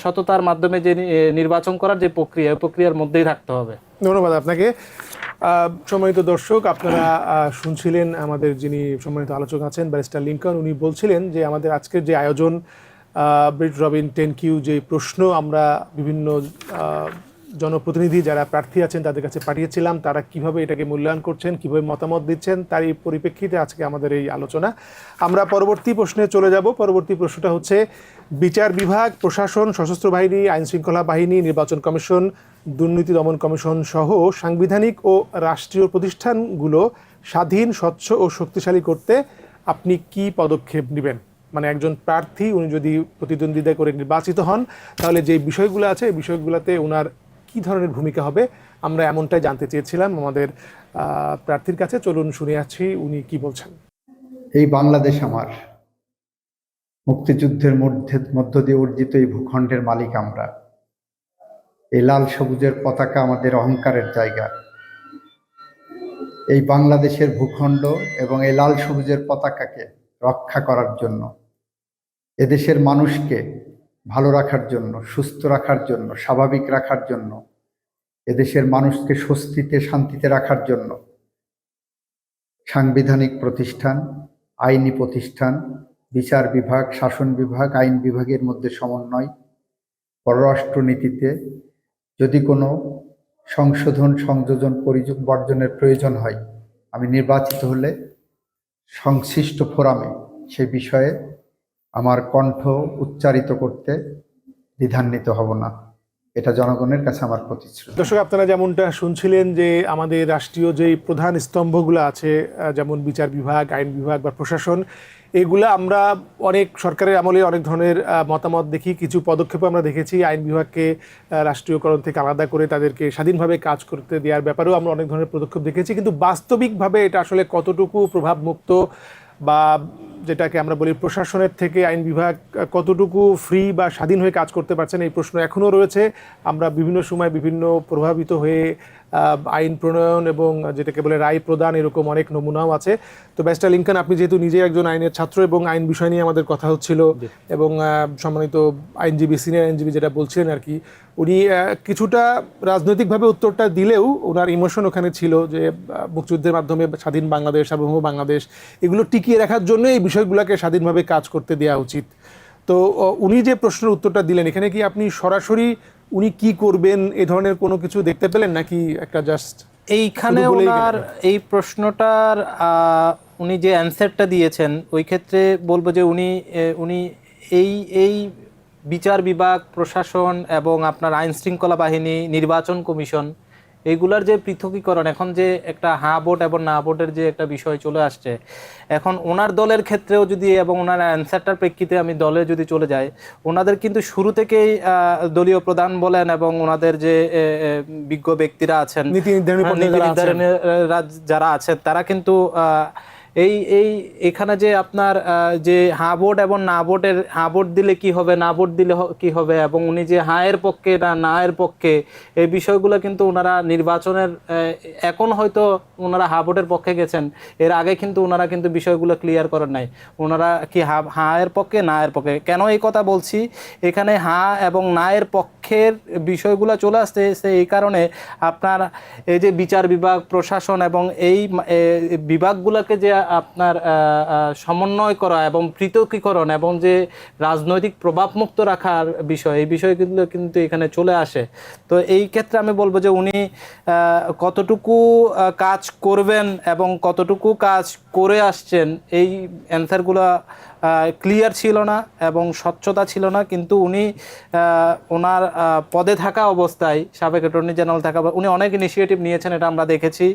[SPEAKER 2] সততার মাধ্যমে যে নির্বাচন করার যে প্রক্রিয়া, ওই প্রক্রিয়ার মধ্যেই থাকতে হবে।
[SPEAKER 1] ধন্যবাদ আপনাকে। সম্মানিত দর্শক, আপনারা শুনছিলেন আমাদের যিনি সম্মানিত আলোচক আছেন ব্যারিস্টার লিংকন। উনি বলছিলেন যে আমাদের আজকের যে আয়োজন, ব্রিট রবিন 10Q, যে প্রশ্ন আমরা বিভিন্ন জনপ্রতিনিধি যারা প্রার্থী আছেন তাদের কাছে পাঠিয়েছিলাম, তারা কিভাবে এটাকে মূল্যায়ন করছেন, কিভাবে মতামত দিচ্ছেন, তারই পরিপ্রেক্ষিতে আজকে আমাদের এই আলোচনা। আমরা পরবর্তী প্রশ্নে চলে যাব। পরবর্তী প্রশ্নটা হচ্ছে, বিচার বিভাগ, প্রশাসন, সশস্ত্র বাহিনী, আইন শৃঙ্খলা বাহিনী, নির্বাচন কমিশন, দুর্নীতি দমন কমিশন সহ সাংবিধানিক ও রাষ্ট্রীয় প্রতিষ্ঠানগুলো স্বাধীন, স্বচ্ছ ও শক্তিশালী করতে আপনি কি পদক্ষেপ নেবেন? মানে একজন প্রার্থী উনি যদি প্রতিদ্বন্দ্বিতা করে নির্বাচিত হন, তাহলে যে বিষয়গুলো আছে এই বিষয়গুলোতে ওনার কি ধরনের ভূমিকা হবে, আমরা এমনটাই জানতে চেয়েছিলাম আমাদের প্রার্থীর কাছে। চলুন শুনে আসছি উনি কি বলছেন।
[SPEAKER 3] এই বাংলাদেশ আমার, মুক্তিযুদ্ধের মধ্য দিয়ে অর্জিত এই ভূখণ্ডের মালিক আমরা। এই লাল সবুজের পতাকা আমাদের অহংকারের জায়গা। এই বাংলাদেশের ভূখণ্ড এবং এই লাল সবুজের পতাকাকে রক্ষা করার জন্য, এদেশের মানুষকে ভালো রাখার জন্য, সুস্থ রাখার জন্য, স্বাভাবিক রাখার জন্য, এদেশের মানুষকে স্বস্তিতে শান্তিতে রাখার জন্য সাংবিধানিক প্রতিষ্ঠান, আইনি প্রতিষ্ঠান, বিচার বিভাগ, শাসন বিভাগ, আইন বিভাগের মধ্যে সমন্বয়, পররাষ্ট্র নীতিতে যদি কোনো সংশোধন, সংযোজন, বর্জনের প্রয়োজন হয়, আমি নির্বাচিত হলে সংশ্লিষ্ট ফোরামে সে বিষয়ে আমার কণ্ঠ উচ্চারিত করতে দ্বিধান্বিত হব না। এটা জনগণের কাছে আমার প্রতিশ্রুতি।
[SPEAKER 1] দর্শক, আপনারা যেমনটা শুনছিলেন যে আমাদের রাষ্ট্রীয় যেই প্রধান স্তম্ভগুলো আছে, যেমন বিচার বিভাগ, আইন বিভাগ বা প্রশাসন, এগুলা আমরা অনেক সরকারের আমলে অনেক ধরনের মতামত দেখি, কিছু পদক্ষেপ আমরা দেখেছি। আইন বিভাগকে রাষ্ট্রীয়করণ থেকে আলাদা করে তাদেরকে স্বাধীনভাবে কাজ করতে দেওয়ার ব্যাপারেও আমরা অনেক ধরনের পদক্ষেপ দেখেছি, কিন্তু বাস্তবিকভাবে এটা আসলে কতটুকু প্রভাবমুক্ত, বা যেটাকে আমরা বলি প্রশাসনের থেকে আইন বিভাগ কতটুকু ফ্রি বা স্বাধীন হয়ে কাজ করতে পারছেন, এই প্রশ্ন এখনও রয়েছে। আমরা বিভিন্ন সময় বিভিন্ন প্রভাবিত হয়ে আইন প্রণয়ন এবং যেটাকে বলে রায় প্রদান, এরকম অনেক নমুনাও আছে। তো ব্যারিস্টার লিংকন, আপনি যেহেতু নিজে একজন আইনের ছাত্র এবং আইন বিষয় নিয়ে আমাদের কথা হচ্ছিল, এবং সম্মানিত আইনজীবী, সিনিয়র আইনজীবী যেটা বলছিলেন আর কি, উনি কিছুটা রাজনৈতিকভাবে উত্তরটা দিলেও ওনার ইমোশন ওখানে ছিল যে মুক্তিযুদ্ধের মাধ্যমে স্বাধীন বাংলাদেশ, সার্বভৌম বাংলাদেশ, এগুলো টিকিয়ে রাখার জন্য এই বিষয়গুলোকে স্বাধীনভাবে কাজ করতে দেওয়া উচিত। তো উনি যে প্রশ্নের উত্তরটা দিলেন, এখানে কি আপনি সরাসরি উনি কি করবেন এ ধরনের কোনো কিছু দেখতে পেলেন, নাকি একটা জাস্ট
[SPEAKER 2] এইখানে ওনার এই প্রশ্নটার উনি যে অ্যান্সারটা দিয়েছেন, ওই ক্ষেত্রে বলবো যে উনি এই বিচার বিভাগ, প্রশাসন এবং আপনার আইন শৃঙ্খলা বাহিনী, নির্বাচন কমিশন, এইগুলার যে পৃথকীকরণ, এখন যে একটা হ্যাঁ ভোট এবং না ভোটের যে একটা বিষয় চলে আসছে, এখন ওনার দলের ক্ষেত্রেও যদি, এবং ওনার অ্যান্সারটার প্রেক্ষিতে আমি দলে যদি চলে যাই, ওনাদের কিন্তু শুরু থেকেই দলীয় প্রধান বলেন এবং ওনাদের যে বিজ্ঞ ব্যক্তিরা আছেন, নীতি নির্ধারণীরা যারা আছেন, তারা কিন্তু এখানে যে আপনার যে হ্যাঁ ভোট এবং না ভোটের, হ্যাঁ ভোট দিলে কি হবে, না ভোট দিলে কি হবে, এবং উনি যে হ্যাঁ এর পক্ষে না এর পক্ষে, এই বিষয়গুলো কিন্তু ওনারা নির্বাচনের, এখন হয়তো ওনারা হ্যাঁ ভোটের পক্ষে গেছেন, এর আগে কিন্তু ওনারা কিন্তু বিষয়গুলো ক্লিয়ার করেন নাই, ওনারা কি হ্যাঁ এর পক্ষে না এর পক্ষে। কেন এই কথা বলছি, এখানে হ্যাঁ এবং না এর পক্ষের বিষয়গুলো চলে আসছে এই কারণে, আপনার এই যে বিচার বিভাগ, প্রশাসন এবং এই বিভাগগুলোকে যে আপনার সমন্বয় করা এবং পৃথকীকরণ এবং যে রাজনৈতিক প্রভাবমুক্ত রাখার বিষয়, এই বিষয়গুলো কিন্তু এখানে চলে আসে। তো এই ক্ষেত্রে আমি বলবো যে উনি কতটুকু কাজ করবেন এবং কতটুকু কাজ করে আসছেন, এই অ্যান্সারগুলো ক্লিয়ার ছিল না এবং স্বচ্ছতা ছিল না। কিন্তু উনি ওনার পদে থাকা অবস্থায়, সাবেক অ্যাটর্নি জেনারেল থাকা, উনি অনেক ইনিশিয়েটিভ নিয়েছেন, এটা আমরা দেখেছি।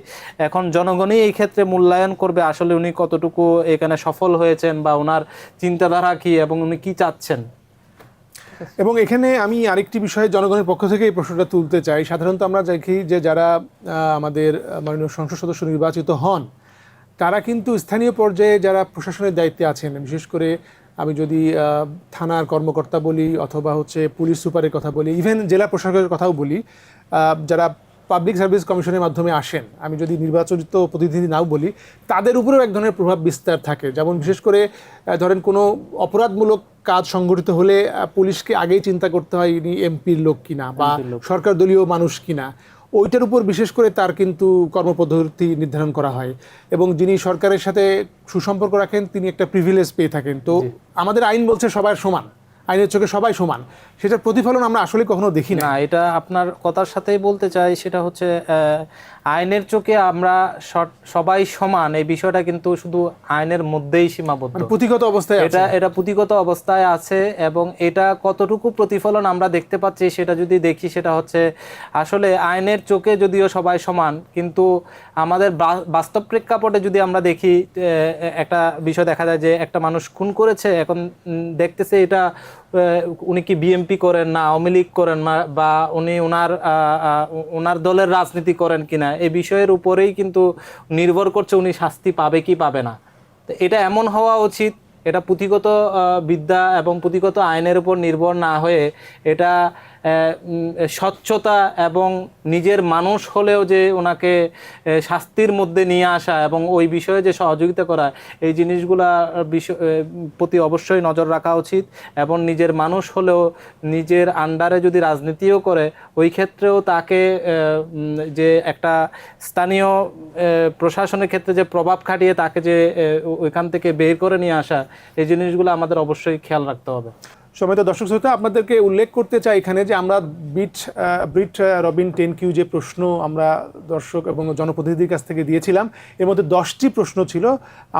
[SPEAKER 2] এখন জনগণই এই ক্ষেত্রে মূল্যায়ন করবে আসলে উনি কতটুকু এখানে সফল হয়েছেন বা ওনার চিন্তাধারা কি এবং উনি কি চাচ্ছেন।
[SPEAKER 1] এবং এখানে আমি আরেকটি বিষয়ে জনগণের পক্ষ থেকে এই প্রশ্নটা তুলতে চাই। সাধারণত আমরা দেখি যে যারা আমাদের মাননীয় সংসদ সদস্য নির্বাচিত হন, তারা কিন্তু স্থানীয় পর্যায়ে যারা প্রশাসনের দায়িত্বে আছেন, বিশেষ করে আমি যদি থানার কর্মকর্তা বলি অথবা হচ্ছে পুলিশ সুপারের কথা বলি, ইভেন জেলা প্রশাসকের কথাও বলি, যারা পাবলিক সার্ভিস কমিশনের মাধ্যমে আসেন, আমি যদি নির্বাচিত প্রতিনিধি নাও বলি, তাদের উপরেও এক ধরনের প্রভাব বিস্তার থাকে। যেমন বিশেষ করে ধরেন কোনো অপরাধমূলক কাজ সংগঠিত হলে পুলিশকে আগেই চিন্তা করতে হয় ইনি এমপির লোক কিনা বা সরকার দলীয় মানুষ কিনা, ওইটার উপর বিশেষ করে তার কিন্তু কর্মপদ্ধতি নির্ধারণ করা হয়। এবং যিনি সরকারের সাথে সুসম্পর্ক রাখেন তিনি একটা প্রিভিলেজ পেয়ে থাকেন। তো আমাদের আইন বলছে সবাই সমান, আইনের চোখে সবাই সমান, সেটার প্রতিফলন আমরা আসলে কখনো দেখি না।
[SPEAKER 2] এটা আপনার কথার সাথেই বলতে চাই, সেটা হচ্ছে আইনের চোখে আমরা সবাই সমান, এই বিষয়টা কিন্তু শুধু আইনের মধ্যেই সীমাবদ্ধ,
[SPEAKER 1] পুঁথিগত অবস্থায়
[SPEAKER 2] এটা পুঁথিগত অবস্থায় আছে। এবং এটা কতটুকু প্রতিফলন আমরা দেখতে পাচ্ছি সেটা যদি দেখি, সেটা হচ্ছে আসলে আইনের চোখে যদিও সবাই সমান, কিন্তু আমাদের বাস্তব প্রেক্ষাপটে যদি আমরা দেখি, একটা বিষয় দেখা যায় যে একটা মানুষ খুন করেছে, এখন দেখতেছে এটা উনি কি বিএমপি করেন না আওয়ামী লীগ করেন বা উনি ওনার দলের রাজনীতি করেন কিনা, এই বিষয়ের উপরেই কিন্তু নির্ভর করছে উনি শাস্তি পাবে কি পাবে না। তো এটা এমন হওয়া উচিত, এটা পুঁথিগত বিদ্যা এবং পুঁথিগত আইনের উপর নির্ভর না হয়ে এটা স্বচ্ছতা এবং নিজের মানুষ হলেও যে ওনাকে শাস্তির মধ্যে নিয়ে আসা এবং ওই বিষয়ে যে সহযোগিতা করা, এই জিনিসগুলা প্রতি অবশ্যই নজর রাখা উচিত। এবং নিজের মানুষ হলেও নিজের আন্ডারে যদি রাজনীতিও করে, ওই ক্ষেত্রেও তাকে যে একটা স্থানীয় প্রশাসনের ক্ষেত্রে যে প্রভাব খাটিয়ে তাকে যে ওইখান থেকে বের করে নিয়ে আসা, এই জিনিসগুলো আমাদের অবশ্যই খেয়াল রাখতে হবে।
[SPEAKER 1] সম্মানিত দর্শক শ্রোতা, আপনাদেরকে উল্লেখ করতে চাই এখানে যে আমরা ব্রিট রবিন 10Q যে প্রশ্ন আমরা দর্শক এবং জনপ্রতিনিধির কাছ থেকে দিয়েছিলাম, এর মধ্যে 10টি প্রশ্ন ছিল।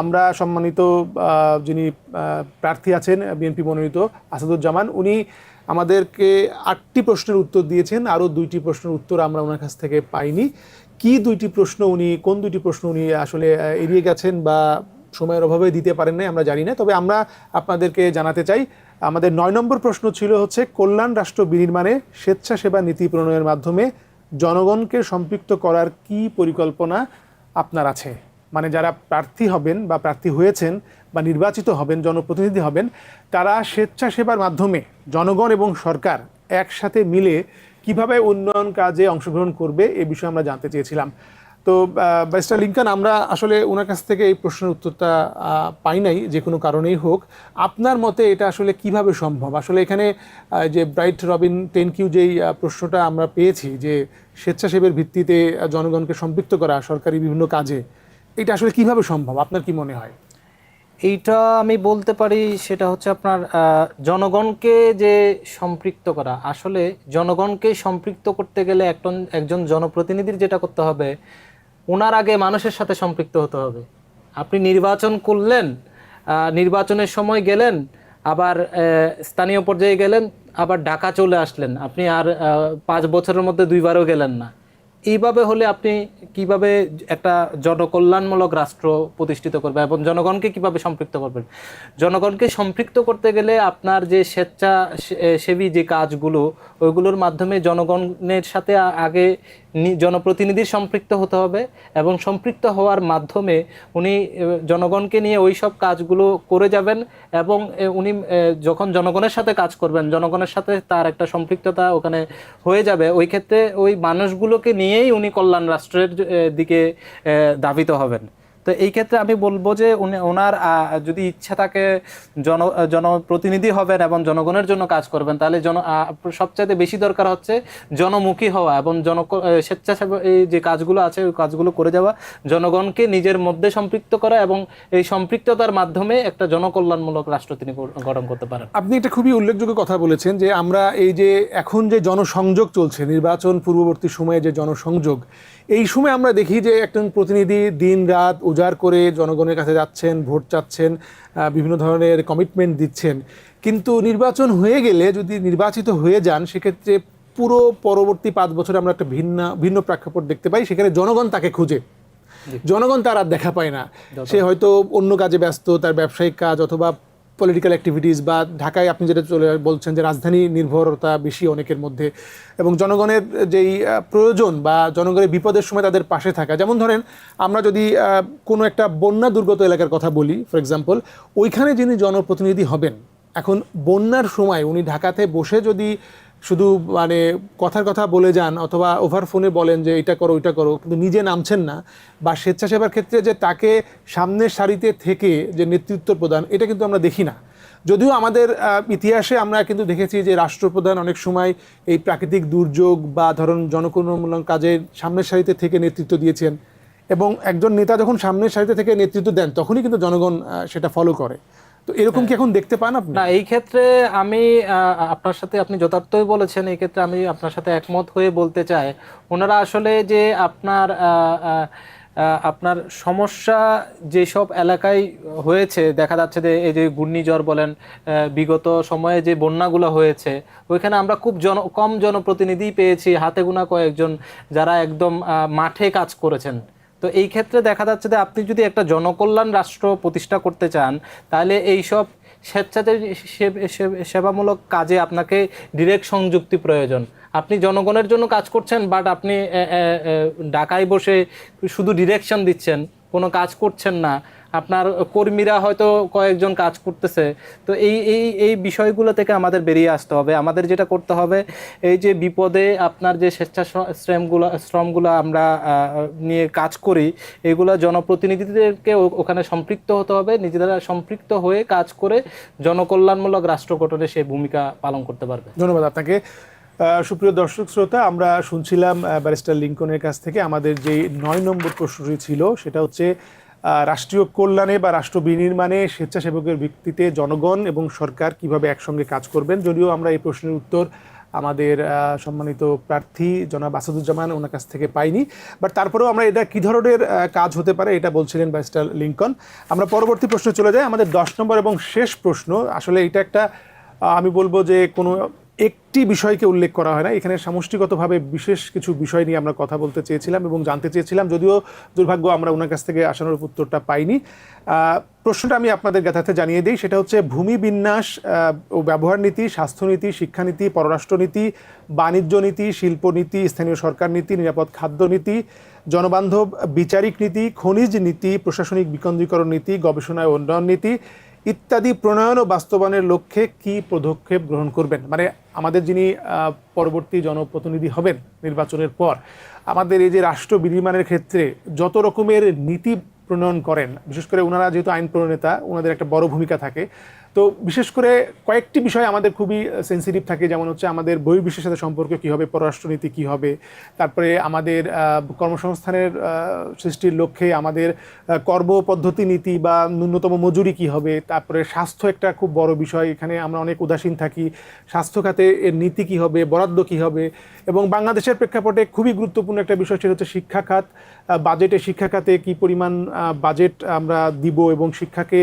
[SPEAKER 1] আমরা সম্মানিত যিনি প্রার্থী আছেন বিএনপি মনোনীত আসাদুজ্জামান, উনি আমাদেরকে 8টি প্রশ্নের উত্তর দিয়েছেন, আরও 2টি প্রশ্নের উত্তর আমরা ওনার কাছ থেকে পাইনি। কি 2টি প্রশ্ন কোন 2টি প্রশ্ন উনি আসলে এড়িয়ে গেছেন বা সময়ের অভাবে দিতে পারেন নাই আমরা জানি না। তবে আমরা আপনাদেরকে জানাতে চাই, আমাদের 9 নম্বর প্রশ্ন ছিল হচ্ছে কল্যাণ রাষ্ট্র বিনির্মাণে স্বেচ্ছাসেবা নীতি প্রণয়নের মাধ্যমে জনগণকে সম্পৃক্ত করার কি পরিকল্পনা আপনার আছে। মানে যারা প্রার্থী হবেন বা প্রার্থী হয়েছেন বা নির্বাচিত হবেন, জনপ্রতিনিধি হবেন, তারা স্বেচ্ছাসেবার মাধ্যমে জনগণ এবং সরকার একসাথে মিলে কিভাবে উন্নয়ন কাজে অংশগ্রহণ করবে এ বিষয়ে আমরা জানতে চেয়েছিলাম। তো ব্যারিস্টার লিংকন, আমরা আসলে ওনার কাছ থেকে এই প্রশ্নের উত্তরটা পাই নাই, যে কোনো কারণেই হোক। আপনার মতে এটা আসলে কিভাবে সম্ভব? আসলে এখানে যে ব্রাইট রবিন 10Q যেই প্রশ্নটা আমরা পেয়েছি যে স্বেচ্ছাসেবের ভিত্তিতে জনগণকে সম্পৃক্ত করা সরকারি বিভিন্ন কাজে, এটা আসলে কিভাবে সম্ভব আপনার কি মনে হয়?
[SPEAKER 2] এইটা আমি বলতে পারি, সেটা হচ্ছে আপনার জনগণকে যে সম্পৃক্ত করা, আসলে জনগণকে সম্পৃক্ত করতে গেলে একজন জনপ্রতিনিধির যেটা করতে হবে, ওনার আগে মানুষের সাথে সম্পৃক্ত হতে হবে। আপনি নির্বাচন করলেন, নির্বাচনের সময় গেলেন, আবার স্থানীয় পর্যায়ে গেলেন, আবার ঢাকা চলে আসলেন, আপনি আর 5 বছরের মধ্যে 2বারও গেলেন না। এইভাবে হলে আপনি কিভাবে একটা জনকল্যাণমূলক রাষ্ট্র প্রতিষ্ঠিত করবেন এবং জনগণকে কিভাবে সম্পৃক্ত করবেন? জনগণকে সম্পৃক্ত করতে গেলে আপনার যে স্বেচ্ছাসেবী যে কাজগুলো, ওইগুলোর মাধ্যমে জনগণের সাথে আগে জনপ্রতিনিধির সম্পৃক্ত হতে হবে এবং সম্পৃক্ত হওয়ার মাধ্যমে উনি জনগণকে নিয়ে ওই সব কাজগুলো করে যাবেন এবং উনি যখন জনগণের সাথে কাজ করবেন, জনগণের সাথে তার একটা সম্পৃক্ততা ওখানে হয়ে যাবে। ওই ক্ষেত্রে ওই মানুষগুলোকে নিয়েই উনি কল্যাণ রাষ্ট্রের দিকে ধাবিত হবেন। তো এই ক্ষেত্রে আমি বলবো যে ওনার যদি ইচ্ছা থাকে জনপ্রতিনিধি হবেন এবং জনগণের জন্য কাজ করবেন, তাহলে সবচাইতে বেশি দরকার হচ্ছে জনমুখী হওয়া এবং স্বেচ্ছাসেবা এই যে কাজগুলো আছে ওই কাজগুলো করে যাওয়া, জনগণকে নিজের মধ্যে সম্পৃক্ত করা এবং এই সম্পৃক্ততার মাধ্যমে একটা জনকল্যাণমূলক রাষ্ট্র তিনি গঠন করতে পারেন।
[SPEAKER 1] আপনি একটা খুবই উল্লেখযোগ্য কথা বলেছেন যে আমরা এই যে এখন যে জনসংযোগ চলছে, নির্বাচন পূর্ববর্তী সময়ে যে জনসংযোগ, এই সময় আমরা দেখি যে একজন প্রতিনিধি দিন রাত উজাড় করে জনগণের কাছে যাচ্ছেন, ভোট চাচ্ছেন, বিভিন্ন ধরনের কমিটমেন্ট দিচ্ছেন, কিন্তু নির্বাচন হয়ে গেলে যদি নির্বাচিত হয়ে যান, সেক্ষেত্রে পুরো পরবর্তী 5 বছরে আমরা একটা ভিন্ন প্রেক্ষাপট দেখতে পাই। সেখানে জনগণ তাকে খুঁজে জনগণ তার আর দেখা পায় না, সে হয়তো অন্য কাজে ব্যস্ত, তার ব্যবসায়িক কাজ অথবা পলিটিক্যাল অ্যাক্টিভিটিস, বা ঢাকায় আপনি যেটা বলছেন যে রাজধানী নির্ভরতা বেশি অনেকের মধ্যে, এবং জনগণের যেই প্রয়োজন বা জনগণের বিপদের সময় তাদের পাশে থাকা। যেমন ধরেন আমরা যদি কোনো একটা বন্যা দুর্গত এলাকার কথা বলি ফর এক্সাম্পল, ওইখানে যিনি জনপ্রতিনিধি হবেন, এখন বন্যার সময় উনি ঢাকাতে বসে যদি শুধু মানে কথার কথা বলে যান অথবা ওভার ফোনে বলেন যে এটা করো ওইটা করো, কিন্তু নিজে নামছেন না, বা স্বেচ্ছাসেবার ক্ষেত্রে যে তাকে সামনের সারিতে থেকে যে নেতৃত্ব প্রদান, এটা কিন্তু আমরা দেখি না। যদিও আমাদের ইতিহাসে আমরা কিন্তু দেখেছি যে রাষ্ট্রপ্রধান অনেক সময় এই প্রাকৃতিক দুর্যোগ বা ধরুন জনকল্যাণমূলক কাজে সামনের সারিতে থেকে নেতৃত্ব দিয়েছেন, এবং একজন নেতা যখন সামনের সারিতে থেকে নেতৃত্ব দেন তখনই কিন্তু জনগণ সেটা ফলো করে। তো এরকম কি এখন দেখতে পান আপনি?
[SPEAKER 2] না, এই ক্ষেত্রে আমি আপনার সাথে, আপনি যথার্থই বলেছেন, এই ক্ষেত্রে আমি আপনার সাথে একমত হয়ে বলতে চাই, ওনারা আসলে যে আপনার সমস্যা যেসব এলাকায় হয়েছে, দেখা যাচ্ছে যে এই যে ঘূর্ণিঝড় বলেন, বিগত সময়ে যে বন্যাগুলো হয়েছে, ওইখানে আমরা খুব কম জনপ্রতিনিধি পেয়েছি, হাতে গোনা কয়েকজন যারা একদম মাঠে কাজ করেছেন। তো এই ক্ষেত্রে দেখা যাচ্ছে যে আপনি যদি একটা জনকল্যাণ রাষ্ট্র প্রতিষ্ঠা করতে চান, তাহলে এইসব স্বেচ্ছাচারী সেবামূলক কাজে আপনাকে ডিরেক্ট সংযুক্তি প্রয়োজন। আপনি জনগণের জন্য কাজ করছেন, বাট আপনি ঢাকায় বসে শুধু ডিরেকশন দিচ্ছেন, কোনো কাজ করছেন না, আপনার কর্মীরা হয়তো কয়েকজন কাজ করতেছে। তো এই বিষয়গুলো থেকে আমাদের বেরিয়ে আসতে হবে। আমাদের যেটা করতে হবে, এই যে বিপদে আপনার যে শ্রমগুলো আমরা নিয়ে কাজ করি, এগুলো জনপ্রতিনিধিদেরকে ওখানে সম্পৃক্ত হতে হবে, নিজেরা সম্পৃক্ত হয়ে কাজ করে জনকল্যাণমূলক রাষ্ট্র গঠনে সে ভূমিকা পালন করতে পারবে।
[SPEAKER 1] ধন্যবাদ আপনাকে। সুপ্রিয় দর্শক শ্রোতা, আমরা শুনছিলাম ব্যারিস্টার লিংকনের কাছ থেকে। আমাদের যে 9 নম্বর প্রশ্নটি ছিল সেটা হচ্ছে রাষ্ট্রীয় কল্যাণে বা রাষ্ট্র বিনির্মাণে স্বেচ্ছাসেবকের ভিত্তিতে জনগণ এবং সরকার কিভাবে একসঙ্গে কাজ করবেন। যদিও আমরা এই প্রশ্নের উত্তর আমাদের সম্মানিত প্রার্থী জনাব আসাদুজ্জামান ওনার কাছ থেকে পাইনি, বাট তারপরেও আমরা এটা কী ধরনের কাজ হতে পারে এটা বলছিলেন ব্যারিস্টার লিংকন। আমরা পরবর্তী প্রশ্নে চলে যাই। আমাদের 10 নম্বর এবং শেষ প্রশ্ন, আসলে এটা একটা আমি বলবো যে কোনো একটি বিষয়কে উল্লেখ করা হয় না, এখানে সমষ্টিগতভাবে বিশেষ কিছু বিষয় নিয়ে আমরা কথা বলতে চেয়েছিলাম এবং জানতে চেয়েছিলাম, যদিও দুর্ভাগ্য আমরা ওনার কাছ থেকে আশানুরূপ উত্তরটা পাইনি। প্রশ্নটা আমি আপনাদের জ্ঞাতার্থে জানিয়ে দিই, সেটা হচ্ছে ভূমি বিন্যাস ও ব্যবহার নীতি, স্বাস্থ্যনীতি, শিক্ষানীতি, পররাষ্ট্রনীতি, বাণিজ্য নীতি, শিল্পনীতি, স্থানীয় সরকার নীতি, নিরাপদ খাদ্য নীতি, জনবান্ধব বিচারিক নীতি, খনিজ নীতি, প্রশাসনিক বিকেন্দ্রীকরণ নীতি, গবেষণা ও উন্নয়ন নীতি ইত্যাদি প্রণয়ন ও বাস্তবায়নের লক্ষ্যে কি পদক্ষেপ গ্রহণ করবেন। মানে আমাদের যিনি পরবর্তী জনপ্রতিনিধি হবেন নির্বাচনের পর, আমাদের এই যে রাষ্ট্র বিনির্মাণের ক্ষেত্রে যত রকমের নীতি প্রণয়ন করেন, বিশেষ করে ওনারা যেহেতু আইন প্রণেতা, ওনাদের একটা বড় ভূমিকা থাকে। তো বিশেষ করে কয়েকটি বিষয় আমাদের খুবই সেন্সিটিভ থাকে, যেমন হচ্ছে আমাদের বহির্বিশ্বের সাথে সম্পর্ক কী হবে, পররাষ্ট্রনীতি কী হবে, তারপরে আমাদের কর্মসংস্থানের সৃষ্টির লক্ষ্যে আমাদের কর্মপদ্ধতি নীতি বা ন্যূনতম মজুরি কী হবে, তারপরে স্বাস্থ্য একটা খুব বড় বিষয়, এখানে আমরা অনেক উদাসীন থাকি। স্বাস্থ্য খাতে এর নীতি কী হবে, বরাদ্দ কী হবে, এবং বাংলাদেশের প্রেক্ষাপটে খুবই গুরুত্বপূর্ণ একটা বিষয় সেটা হচ্ছে শিক্ষা খাত। বাজেটে শিক্ষা খাতে কী পরিমাণ বাজেট আমরা দিব, এবং শিক্ষাকে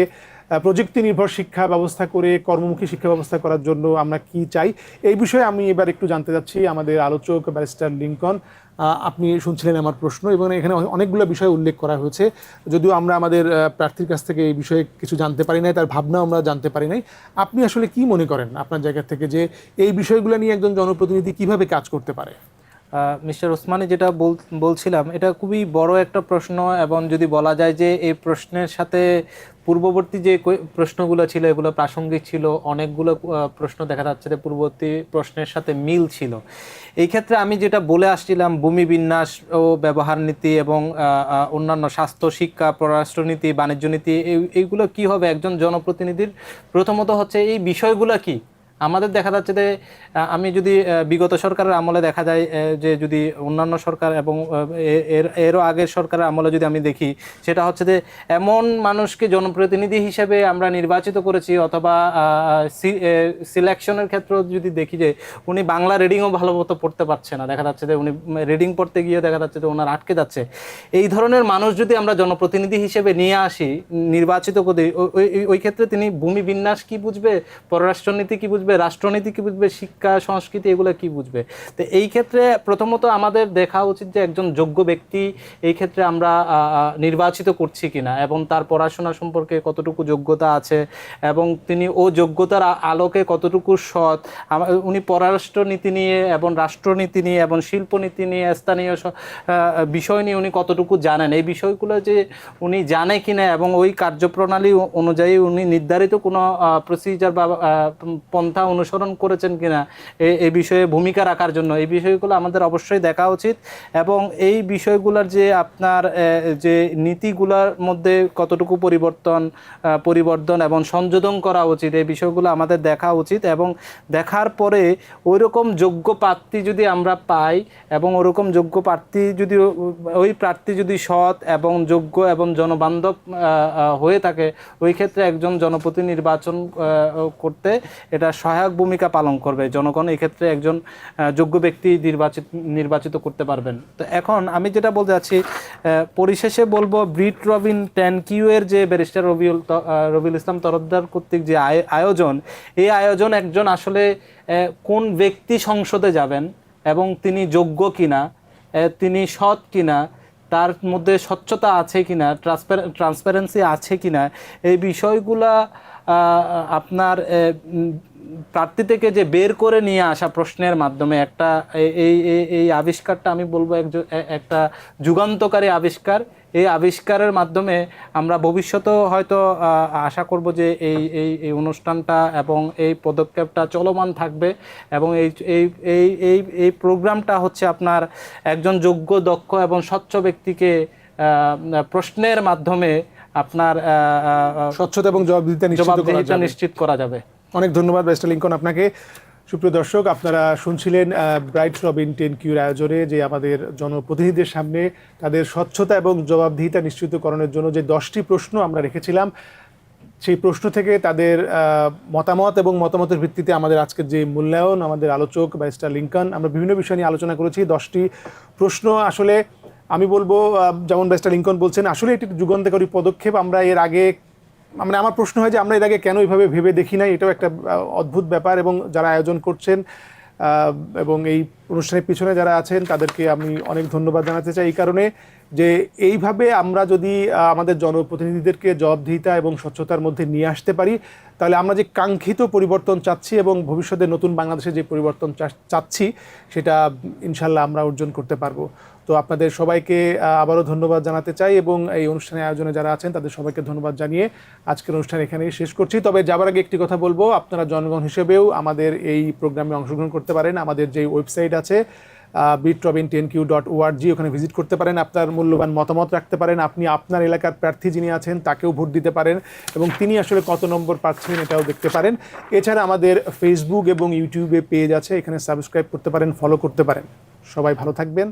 [SPEAKER 1] প্রযুক্তি নির্ভর শিক্ষা ব্যবস্থা করে কর্মমুখী শিক্ষা ব্যবস্থা করার জন্য আমরা কি চাই, এই বিষয়ে আমি এবার একটু জানতে চাচ্ছি আমাদের আলোচক ব্যারিস্টার লিংকন। আপনি শুনছিলেন আমার প্রশ্ন, এবং এখানে অনেকগুলো বিষয় উল্লেখ করা হয়েছে, যদিও আমরা আমাদের প্রার্থীর কাছ থেকে এই বিষয়ে কিছু জানতে পারি নাই, তার ভাবনা আমরা জানতে পারি নাই। আপনি আসলে কি মনে করেন আপনার জায়গা থেকে যে এই বিষয়গুলো নিয়ে একজন জনপ্রতিনিধি কিভাবে কাজ করতে পারে?
[SPEAKER 2] মিস্টার ওসমানী, যেটা বলছিলাম, এটা খুবই বড় একটা প্রশ্ন, এবং যদি বলা যায় যে এই প্রশ্নের সাথে পূর্ববর্তী যে প্রশ্নগুলো ছিল এগুলো প্রাসঙ্গিক ছিল, অনেকগুলো প্রশ্ন দেখা যাচ্ছে যে পূর্ববর্তী প্রশ্নের সাথে মিল ছিল। এই ক্ষেত্রে আমি যেটা বলে আসছিলাম, ভূমি বিন্যাস ও ব্যবহার নীতি এবং অন্যান্য স্বাস্থ্য, শিক্ষা, পররাষ্ট্রনীতি, বাণিজ্য নীতি, এইগুলো কি হবে একজন জনপ্রতিনিধির? প্রথমত হচ্ছে এই বিষয়গুলো কি আমাদের দেখা যাচ্ছে যে আমি যদি বিগত সরকারের আমলে দেখা যায় যে যদি অন্যান্য সরকার এবং এরও আগের সরকারের আমলে যদি আমি দেখি, সেটা হচ্ছে যে এমন মানুষকে জনপ্রতিনিধি হিসেবে আমরা নির্বাচিত করেছি, অথবা সিলেকশনের ক্ষেত্রেও যদি দেখি যে উনি বাংলা রিডিংও ভালো মতো পড়তে পারছে না, দেখা যাচ্ছে যে উনি রিডিং পড়তে গিয়ে দেখা যাচ্ছে যে ওনার আটকে যাচ্ছে। এই ধরনের মানুষ যদি আমরা জনপ্রতিনিধি হিসেবে নিয়ে আসি, নির্বাচিত করি, ওই ক্ষেত্রে তিনি ভূমি বিন্যাস কি বুঝবে, পররাষ্ট্রনীতি কি বুঝবে, বুঝবে, রাষ্ট্রনীতি কি বুঝবে, শিক্ষা সংস্কৃতি এগুলো কি বুঝবে? তো এই ক্ষেত্রে প্রথমত আমাদের দেখা উচিত যে একজন যোগ্য ব্যক্তি এই ক্ষেত্রে আমরা নির্বাচিত করছি কিনা, এবং তার পড়াশোনা সম্পর্কে কতটুকু যোগ্যতা আছে, এবং তিনি ও যোগ্যতার আলোকে কতটুকু সৎ। উনি পররাষ্ট্রনীতি নিয়ে এবং রাষ্ট্রনীতি নিয়ে এবং শিল্পনীতি নিয়ে, স্থানীয় বিষয় নিয়ে উনি কতটুকু জানেন, এই বিষয়গুলো যে উনি জানে কিনা, এবং ওই কার্যপ্রণালী অনুযায়ী উনি নির্ধারিত কোনো প্রসিজার বা পন্থা অনুসরণ করেছেন কিনা এই বিষয়ে ভূমিকা রাখার জন্য, এই বিষয়গুলো আমাদের অবশ্যই দেখা উচিত। এবং এই বিষয়গুলোর যে আপনার যে নীতিগুলোর মধ্যে কতটুকু পরিবর্তন এবং সংযোজন করা উচিত, এই বিষয়গুলো আমাদের দেখা উচিত। এবং দেখার পরে ওইরকম যোগ্য প্রার্থী যদি আমরা পাই, এবং ওরকম যোগ্য প্রার্থী যদি ওই প্রার্থী যদি সৎ এবং যোগ্য এবং জনবান্ধব হয়ে থাকে, ওই ক্ষেত্রে একজন জনপ্রতিনিধি নির্বাচন করতে এটা সহায়ক ভূমিকা পালন করবে। জনগণ এই ক্ষেত্রে একজন যোগ্য ব্যক্তি নির্বাচিত করতে পারবেন। তো এখন আমি যেটা বলতে চাচ্ছি, পরিশেষে বলবো, ব্রিট রবিন 10Q এর যে ব্যারিস্টার রবিউল ইসলাম তরফদার কর্তৃক যে আয়োজন, এই আয়োজন একজন আসলে কোন ব্যক্তি সংসদে যাবেন এবং তিনি যোগ্য কিনা, তিনি সৎ কিনা, তার মধ্যে স্বচ্ছতা আছে কিনা, ট্রান্সপারেন্সি আছে কিনা, এই বিষয়গুলা আপনার প্রার্থী থেকে যে বের করে নিয়ে আসা প্রশ্নের মাধ্যমে একটা এই আবিষ্কারটা আমি বলবো একটা যুগান্তকারী আবিষ্কার। এই আবিষ্কারের মাধ্যমে আমরা ভবিষ্যতেও হয়তো আশা করব যে এই অনুষ্ঠানটা এবং এই পদক্ষেপটা চলমান থাকবে, এবং এই প্রোগ্রামটা হচ্ছে আপনার একজন যোগ্য, দক্ষ এবং স্বচ্ছ ব্যক্তিকে প্রশ্নের মাধ্যমে আপনার
[SPEAKER 1] স্বচ্ছতা এবং জবাবদিহিতা
[SPEAKER 2] নিশ্চিত করা যাবে।
[SPEAKER 1] অনেক ধন্যবাদ ব্যারিস্টার লিংকন আপনাকে। সুপ্রিয় দর্শক, আপনারা শুনছিলেন ব্রাইট রবিন 10Q'র আয়োজনে যে আমাদের জনপ্রতিনিধিদের সামনে তাদের স্বচ্ছতা এবং জবাবদিহিতা নিশ্চিতকরণের জন্য যে 10টি প্রশ্ন আমরা রেখেছিলাম, সেই প্রশ্ন থেকে তাদের মতামত এবং মতামতের ভিত্তিতে আমাদের আজকের যে মূল্যায়ন, আমাদের আলোচক ব্যারিস্টার লিংকন, আমরা বিভিন্ন বিষয় নিয়ে আলোচনা করেছি। 10টি প্রশ্ন আসলে আমি বলবো, যেমন ব্যারিস্টার লিংকন বলছেন, আসলে এটি যুগান্তকারী পদক্ষেপ। আমরা এর আগে, মানে আমার প্রশ্ন হয় যে আমরা এর আগে কেন এইভাবে ভেবে দেখি নাই, এটাও একটা অদ্ভুত ব্যাপার। এবং যারা আয়োজন করছেন এবং এই অনুষ্ঠানের পিছনে যারা আছেন তাদেরকে আমি অনেক ধন্যবাদ জানাতে চাই, এই কারণে যে এইভাবে আমরা যদি আমাদের জনপ্রতিনিধিদেরকে জবাবদিহিতা এবং স্বচ্ছতার মধ্যে নিয়ে আসতে পারি, তাহলে আমরা যে কাঙ্ক্ষিত পরিবর্তন চাচ্ছি এবং ভবিষ্যতে নতুন বাংলাদেশে যে পরিবর্তন চাচ্ছি, সেটা ইনশাল্লাহ আমরা অর্জন করতে পারবো। তো আপনাদের সবাইকে আবারও ধন্যবাদ জানাতে চাই, এবং এই অনুষ্ঠানের আয়োজনে যারা আছেন তাদের সবাইকে ধন্যবাদ জানিয়ে আজকের অনুষ্ঠান এখানেই শেষ করছি। তবে যাবার আগে একটি কথা বলবো, আপনারা জনগণ হিসেবেও আমাদের এই প্রোগ্রামে অংশগ্রহণ করতে পারেন। আমাদের যে ওয়েবসাইট আছে britrobin10q.org, ওখানে ভিজিট করতে পারেন, আপনার মূল্যবান মতামত রাখতে পারেন। আপনি আপনার এলাকার প্রার্থী যিনি আছেন তাকেও ভোট দিতে পারেন, এবং তিনি আসলে কত নম্বর পাচ্ছেন এটাও দেখতে পারেন। এছাড়া আমাদের ফেসবুক এবং ইউটিউবে পেজ আছে, এখানে সাবস্ক্রাইব করতে পারেন, ফলো করতে পারেন। সবাই ভালো থাকবেন।